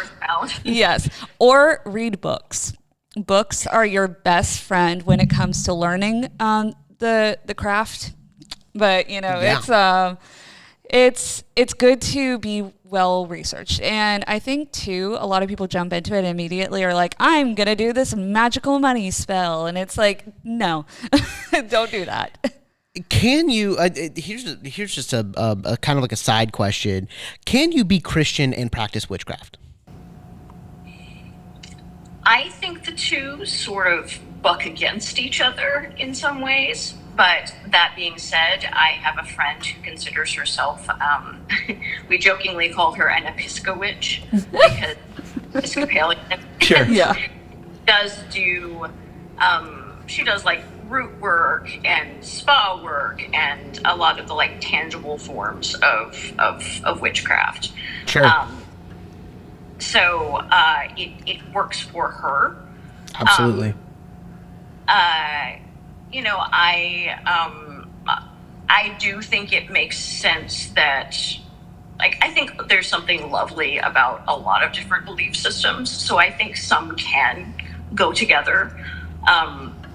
Speaker 1: Yes. Or read books. Books are your best friend when it comes to learning the craft. But it's good to be well researched. And I think too, a lot of people jump into it and immediately are like, I'm going to do this magical money spell. And it's like, no, don't do that.
Speaker 3: Can you, here's just a kind of like a side question. Can you be Christian and practice witchcraft?
Speaker 4: I think the two sort of buck against each other in some ways. But that being said, I have a friend who considers herself, we jokingly call her an Episcowitch, because Episcopalian.
Speaker 3: Sure.
Speaker 1: Yeah.
Speaker 4: She does like root work and spa work and a lot of the like tangible forms of witchcraft.
Speaker 3: Sure.
Speaker 4: So it works for her.
Speaker 3: Absolutely.
Speaker 4: I do think it makes sense that like, I think there's something lovely about a lot of different belief systems. So I think some can go together.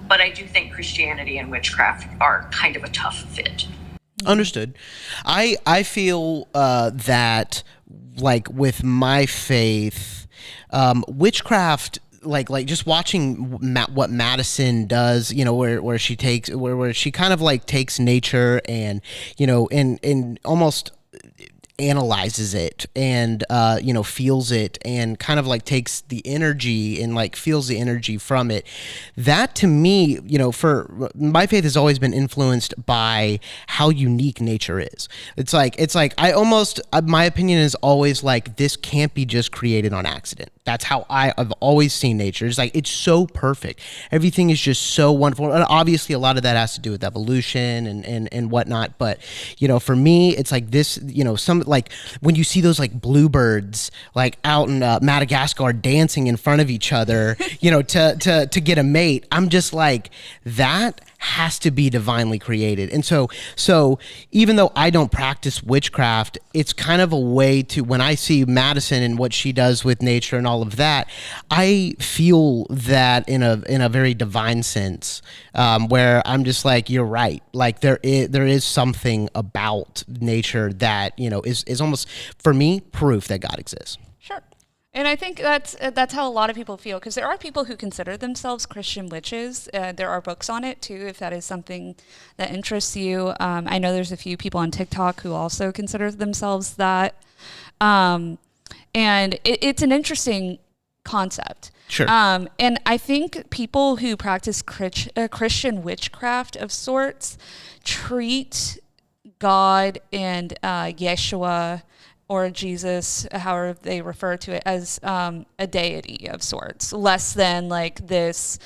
Speaker 4: But I do think Christianity and witchcraft are kind of a tough fit.
Speaker 3: Understood. I feel that, like, with my faith, witchcraft, like just watching what Madison does, you know, where she takes where she kind of like takes nature and, you know, and almost analyzes it and you know, feels it and kind of like takes the energy and like feels the energy from it. That, to me, you know, for my faith has always been influenced by how unique nature is. It's like I almost, my opinion is always like, this can't be just created on accident. That's how I've always seen nature. It's like, it's so perfect. Everything is just so wonderful. And obviously a lot of that has to do with evolution and whatnot. But, you know, for me, it's like this, you know, some, like when you see those like bluebirds like out in Madagascar dancing in front of each other, you know, to get a mate, I'm just like, that has to be divinely created. And so even though I don't practice witchcraft, it's kind of a way to, when I see Madison and what she does with nature and all of that, I feel that in a very divine sense, where I'm just like, you're right. Like there is something about nature that, you know, is almost, for me, proof that God exists.
Speaker 1: Sure. And I think that's how a lot of people feel, because there are people who consider themselves Christian witches. There are books on it too, if that is something that interests you. I know there's a few people on TikTok who also consider themselves that. And it's an interesting concept.
Speaker 3: Sure.
Speaker 1: And I think people who practice Christian witchcraft of sorts treat God and Yeshua or Jesus, however they refer to it, as a deity of sorts, less than like this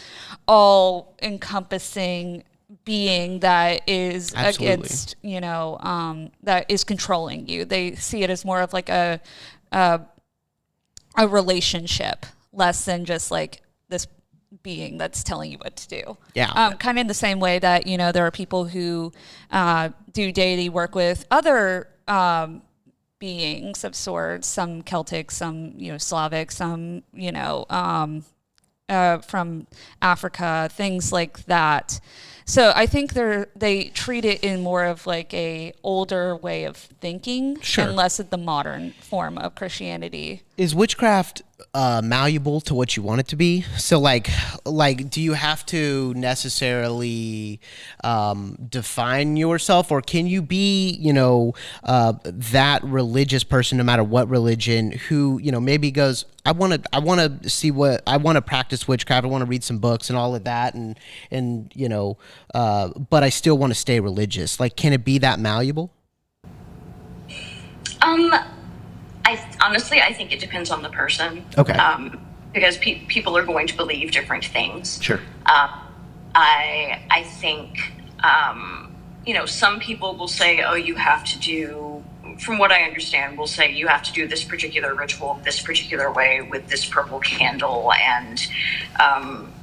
Speaker 1: all-encompassing being that is
Speaker 3: Absolutely.
Speaker 1: against, you know, that is controlling you. They see it as more of like a relationship, less than just like this being that's telling you what to do.
Speaker 3: Yeah.
Speaker 1: Kind of in the same way that, you know, there are people who do deity work with other beings of sorts, some Celtic, some, you know, Slavic, some, you know, from Africa, things like that. So I think they treat it in more of like a older way of thinking,
Speaker 3: Sure.
Speaker 1: and less of the modern form of Christianity.
Speaker 3: Is witchcraft malleable to what you want it to be? So like do you have to necessarily define yourself, or can you be, you know, that religious person, no matter what religion, who, you know, maybe goes, I want to practice witchcraft, I want to read some books and all of that, and you know, but I still want to stay religious. Like, can it be that malleable?
Speaker 4: Honestly, I think it depends on the person.
Speaker 3: Okay.
Speaker 4: Because people are going to believe different things.
Speaker 3: Sure.
Speaker 4: I think, you know, some people will say, oh, you have to do, from what I understand, will say you have to do this particular ritual this particular way with this purple candle and,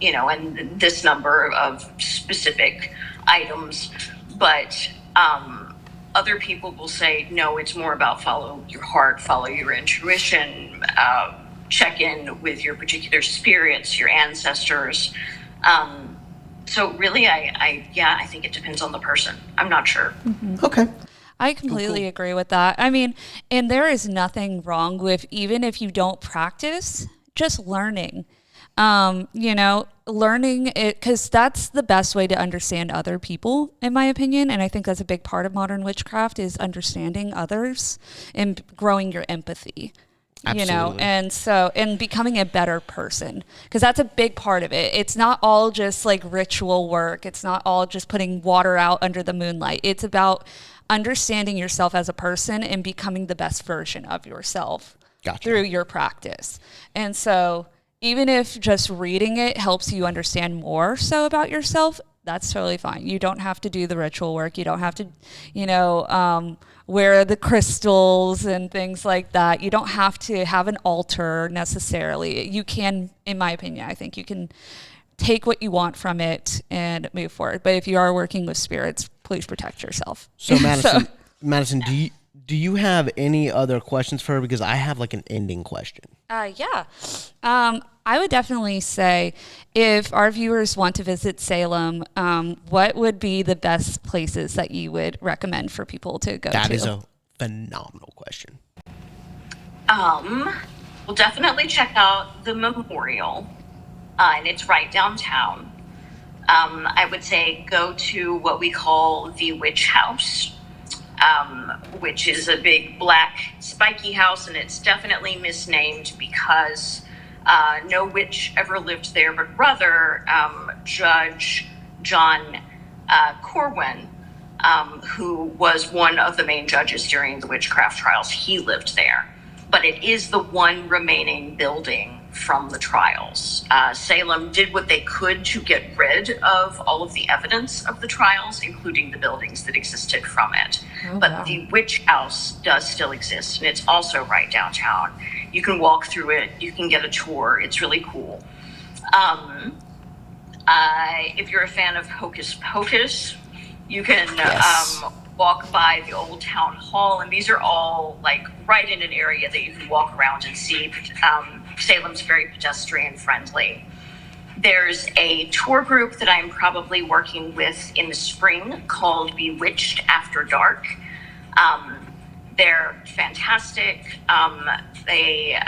Speaker 4: you know, and this number of specific items. But other people will say, no, it's more about follow your heart, follow your intuition, check in with your particular spirits, your ancestors. So really, I think it depends on the person. I'm not sure.
Speaker 1: Mm-hmm.
Speaker 3: Okay.
Speaker 1: I completely agree with that. I mean, and there is nothing wrong with, even if you don't practice, just learning. You know, learning it, because that's the best way to understand other people, in my opinion. And I think that's a big part of modern witchcraft, is understanding others and growing your empathy.
Speaker 3: Absolutely.
Speaker 1: You know, and becoming a better person, because that's a big part of it. It's not all just like ritual work. It's not all just putting water out under the moonlight. It's about understanding yourself as a person and becoming the best version of yourself.
Speaker 3: Gotcha.
Speaker 1: Through your practice. And so even if just reading it helps you understand more so about yourself, that's totally fine. You don't have to do the ritual work. You don't have to, you know, wear the crystals and things like that. You don't have to have an altar necessarily. You can, in my opinion, I think you can take what you want from it and move forward. But if you are working with spirits, please protect yourself.
Speaker 3: So Madison, Madison, Do you have any other questions for her? Because I have like an ending question.
Speaker 1: Yeah. I would definitely say if our viewers want to visit Salem, what would be the best places that you would recommend for people to go to?
Speaker 3: That is a phenomenal question.
Speaker 4: We'll definitely check out the memorial, and it's right downtown. I would say go to what we call the Witch House, which is a big black spiky house, and it's definitely misnamed because no witch ever lived there, but rather Judge John Corwin, who was one of the main judges during the witchcraft trials. He lived there. But it is the one remaining building from the trials. Salem did what they could to get rid of all of the evidence of the trials, including the buildings that existed from it. But the witch house does still exist, and it's also right downtown. You can walk through it, you can get a tour, it's really cool. If you're a fan of Hocus Pocus, you can walk by the old town hall, and these are all like right in an area that you can walk around and see. Salem's very pedestrian friendly. There's a tour group that I'm probably working with in the spring called Bewitched After Dark. They're fantastic. They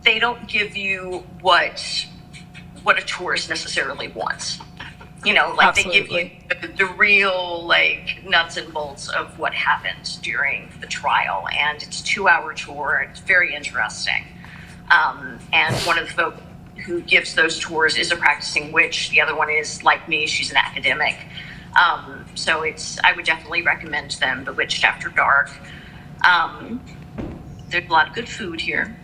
Speaker 4: don't give you what a tourist necessarily wants. You know, like
Speaker 1: Absolutely.
Speaker 4: They give you the real, like, nuts and bolts of what happened during the trial. And it's a 2-hour tour. It's very interesting. And one of the folks who gives those tours is a practicing witch. The other one is, like me, she's an academic. So I would definitely recommend them, Bewitched After Dark. There's a lot of good food here.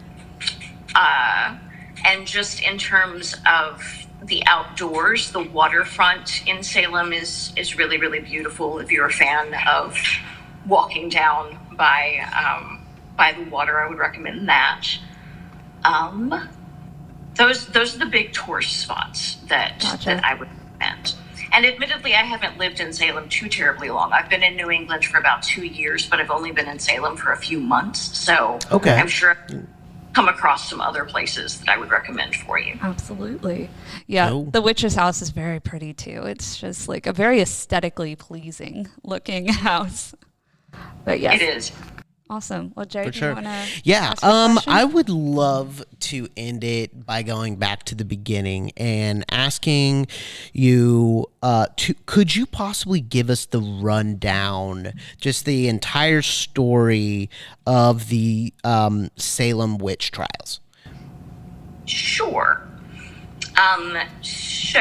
Speaker 4: And just in terms of the outdoors, the waterfront in Salem is really, really beautiful. If you're a fan of walking down by the water, I would recommend that. Those are the big tourist spots that I would recommend. And admittedly, I haven't lived in Salem too terribly long. I've been in New England for about 2 years, but I've only been in Salem for a few months. So I'm sure come across some other places that I would recommend for you.
Speaker 1: Absolutely. Yeah, the witch's house is very pretty too. It's just like a very aesthetically pleasing looking house. But yes.
Speaker 4: It is.
Speaker 1: Awesome. Well, Jay,
Speaker 3: For
Speaker 1: do
Speaker 3: sure.
Speaker 1: you want to
Speaker 3: Yeah,
Speaker 1: ask a question?
Speaker 3: I would love to end it by going back to the beginning and asking you, could you possibly give us the rundown, just the entire story of the Salem Witch Trials?
Speaker 4: Sure. So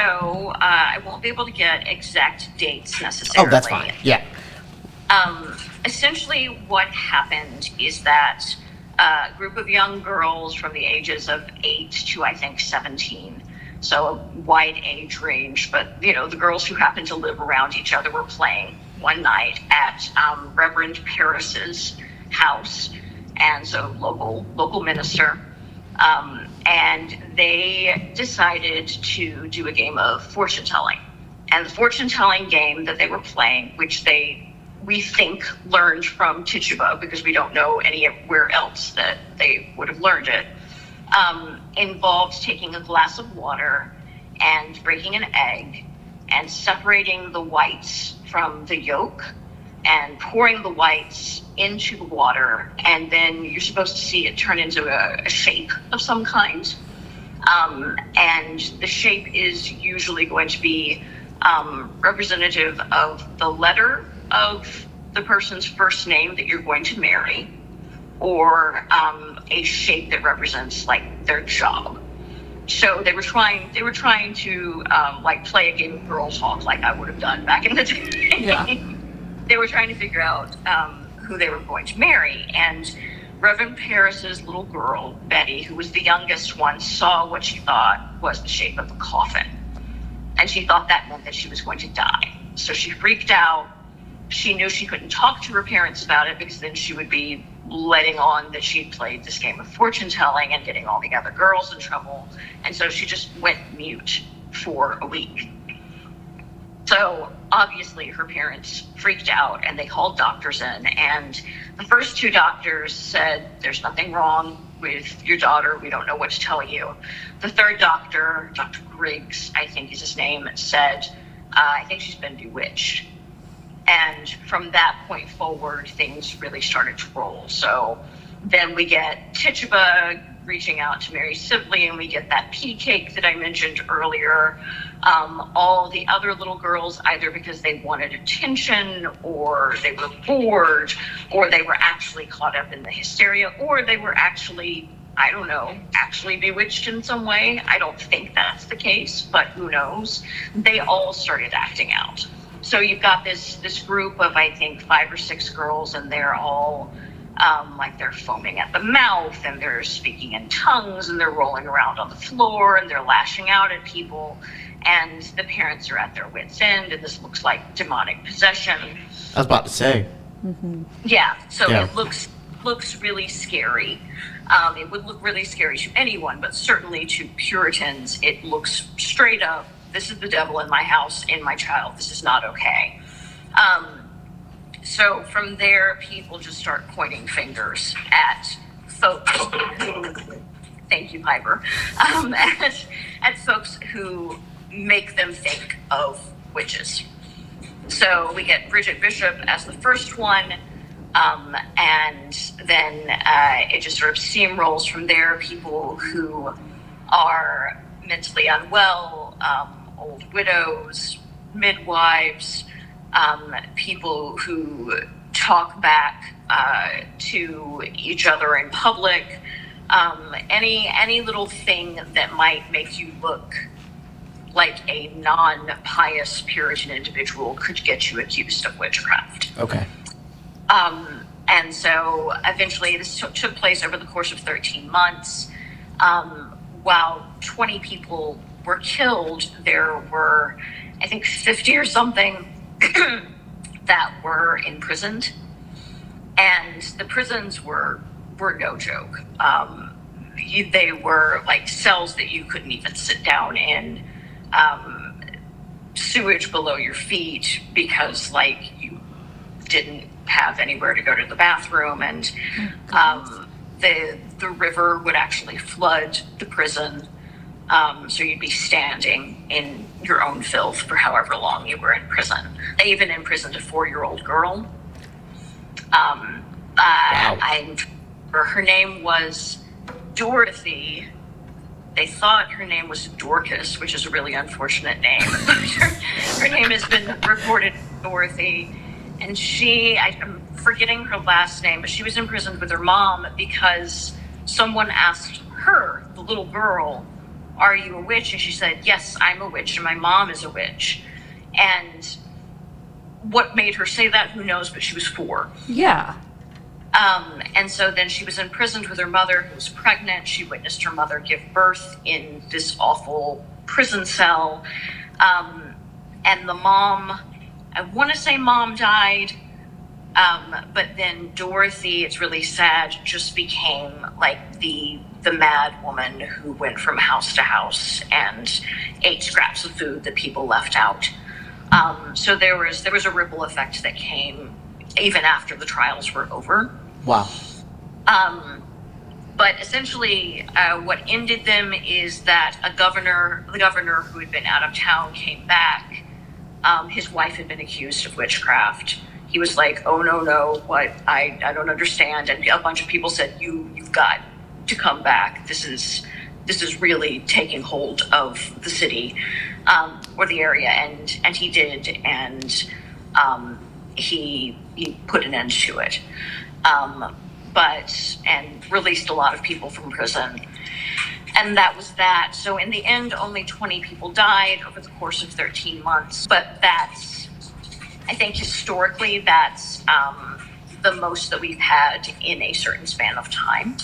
Speaker 4: I won't be able to get exact dates necessarily.
Speaker 3: Oh, that's fine. Yeah.
Speaker 4: Essentially what happened is that a group of young girls from the ages of 8 to I think 17, so a wide age range, but you know, the girls who happened to live around each other were playing one night at Reverend Paris's house, and so local minister, and they decided to do a game of fortune telling. And the fortune telling game that they were playing, which we think learned from Tituba, because we don't know anywhere else that they would have learned it, involved taking a glass of water and breaking an egg and separating the whites from the yolk and pouring the whites into the water, and then you're supposed to see it turn into a shape of some kind. And the shape is usually going to be representative of the letter of the person's first name that you're going to marry, or a shape that represents like their job. So they were trying to like play a game of girl talk, like I would have done back in the day.
Speaker 1: Yeah.
Speaker 4: They were trying to figure out who they were going to marry, and Reverend Paris's little girl Betty, who was the youngest one, saw what she thought was the shape of a coffin, and she thought that meant that she was going to die. So she freaked out. She knew she couldn't talk to her parents about it, because then she would be letting on that she'd played this game of fortune telling and getting all the other girls in trouble. And so she just went mute for a week. So obviously her parents freaked out and they called doctors in, and the first 2 doctors said, there's nothing wrong with your daughter, we don't know what to tell you. The 3rd doctor, Dr. Griggs, I think is his name, said, I think she's been bewitched. And from that point forward, things really started to roll. So then we get Tituba reaching out to Mary Sibley, and we get that pea cake that I mentioned earlier. All the other little girls, either because they wanted attention, or they were bored, or they were actually caught up in the hysteria, or they were actually, I don't know, actually bewitched in some way. I don't think that's the case, but who knows? They all started acting out. So you've got this group of, I think, 5 or 6 girls, and they're all like they're foaming at the mouth, and they're speaking in tongues, and they're rolling around on the floor, and they're lashing out at people. And the parents are at their wits' end, and this looks like demonic possession.
Speaker 3: I was about to say.
Speaker 1: Mm-hmm.
Speaker 4: Yeah, so it looks really scary. It would look really scary to anyone, but certainly to Puritans, it looks straight up, this is the devil in my house, in my child, this is not okay. So from there, people just start pointing fingers at folks who, thank you, Piper, at folks who make them think of witches. So we get Bridget Bishop as the first one, and then it just sort of steamrolls from there. People who are mentally unwell, old widows, midwives, people who talk back to each other in public, any little thing that might make you look like a non-pious Puritan individual could get you accused of witchcraft.
Speaker 3: Okay.
Speaker 4: And so eventually this took place over the course of 13 months. While 20 people were killed, there were, I think, 50 or something that were imprisoned. And the prisons were no joke. They were like cells that you couldn't even sit down in, sewage below your feet because like you didn't have anywhere to go to the bathroom, and the river would actually flood the prison, so you'd be standing in your own filth for however long you were in prison. They even imprisoned a 4-year-old girl. Her name was Dorothy. They thought her name was Dorcas, which is a really unfortunate name. Her name has been reported Dorothy, and I'm forgetting her last name, but she was imprisoned with her mom because someone asked her, the little girl, "Are you a witch?" And she said, "Yes, I'm a witch, and my mom is a witch." And what made her say that, who knows, but she was 4.
Speaker 1: Yeah.
Speaker 4: And so then she was imprisoned with her mother, who was pregnant. She witnessed her mother give birth in this awful prison cell. And the mom, I want to say mom died, but then Dorothy, it's really sad, just became like the mad woman who went from house to house and ate scraps of food that people left out. So there was a ripple effect that came even after the trials were over.
Speaker 3: Wow.
Speaker 4: But essentially, what ended them is that the governor who had been out of town came back. His wife had been accused of witchcraft. He was like, "Oh no, what? I don't understand." And a bunch of people said, "You've got to come back. This is really taking hold of the city or the area," and he did, and he put an end to it, and released a lot of people from prison. And that was that. So in the end, only 20 people died over the course of 13 months. But I think historically, that's the most that we've had in a certain span of time.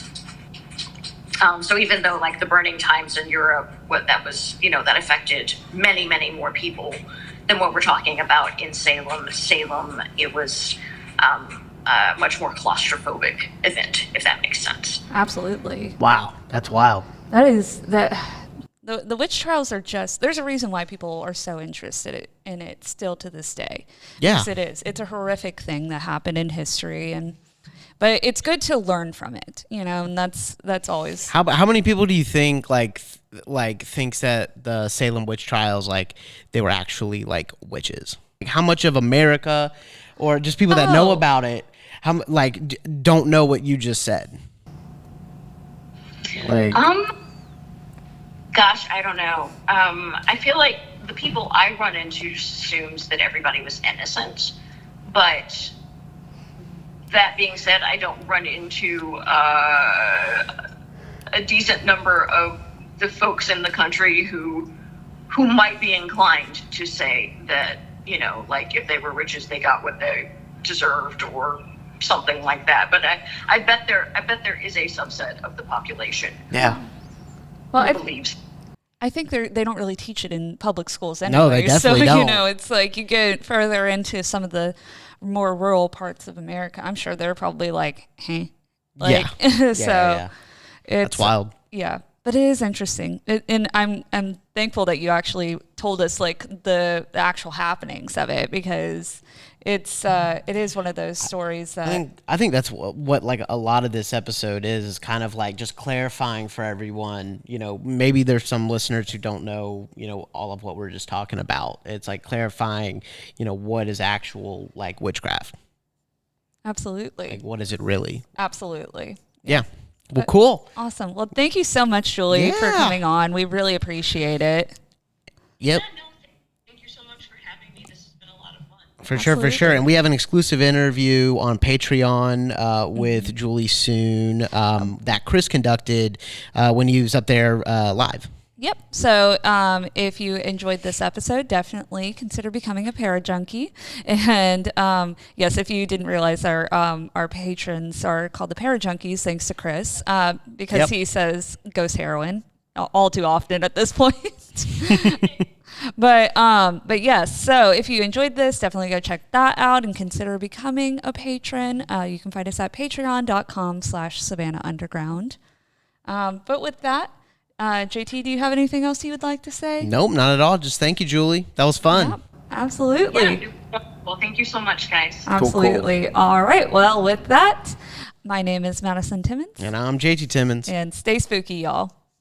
Speaker 4: So even though like the burning times in Europe, that affected many, many more people than what we're talking about in Salem. Salem, it was a much more claustrophobic event, if that makes sense.
Speaker 1: Absolutely.
Speaker 3: Wow, that's wild.
Speaker 1: The witch trials are just, there's a reason why people are so interested in it still to this day.
Speaker 3: Yeah.
Speaker 1: Because it's a horrific thing that happened in history, but it's good to learn from it, and that's always.
Speaker 3: How many people do you think thinks that the Salem Witch Trials, like, they were actually like witches? Like, how much of America or just people that know about it, don't know what you just said? Like,
Speaker 4: gosh, I don't know. I feel like the people I run into assumes that everybody was innocent, but that being said, I don't run into a decent number of the folks in the country who might be inclined to say that, like, if they were witches, they got what they deserved or something like that. But I bet there is a subset of the population.
Speaker 3: Yeah.
Speaker 1: Well,
Speaker 4: believes.
Speaker 1: I think they don't really teach it in public schools anyway.
Speaker 3: No, they definitely don't.
Speaker 1: It's like you get further into some of the more rural parts of America. I'm sure they're probably like, hey. Like,
Speaker 3: yeah.
Speaker 1: So
Speaker 3: That's wild.
Speaker 1: Yeah. But it is interesting. And I'm thankful that you actually told us like the actual happenings of it, because it is one of those stories that
Speaker 3: I think that's what like a lot of this episode is kind of like just clarifying for everyone. Maybe there's some listeners who don't know, all of what we're just talking about. It's like clarifying, what is actual like witchcraft.
Speaker 1: Absolutely.
Speaker 3: Like, what is it really?
Speaker 1: Absolutely.
Speaker 3: Yeah. Well, cool.
Speaker 1: Awesome. Well, thank you so much, Julie, for coming on. We really appreciate it.
Speaker 3: Yep.
Speaker 4: Thank you so much for having me. This has been a lot of fun.
Speaker 3: For sure. And we have an exclusive interview on Patreon with Julie soon that Chris conducted when he was up there live.
Speaker 1: Yep. So if you enjoyed this episode, definitely consider becoming a Parajunkie. And yes, if you didn't realize, our patrons are called the Parajunkies, thanks to Chris, because he says ghost heroin all too often at this point. But yes, so if you enjoyed this, definitely go check that out and consider becoming a patron. You can find us at patreon.com/Savannah Underground. But with that, JT, do you have anything else you would like to say?
Speaker 3: Nope, not at all. Just thank you, Julie. That was fun.
Speaker 1: Yep, absolutely.
Speaker 4: Yeah. Well, thank you so much, guys.
Speaker 1: Absolutely. Cool. All right. Well, with that, my name is Madison Timmons.
Speaker 3: And I'm JT Timmons.
Speaker 1: And stay spooky, y'all.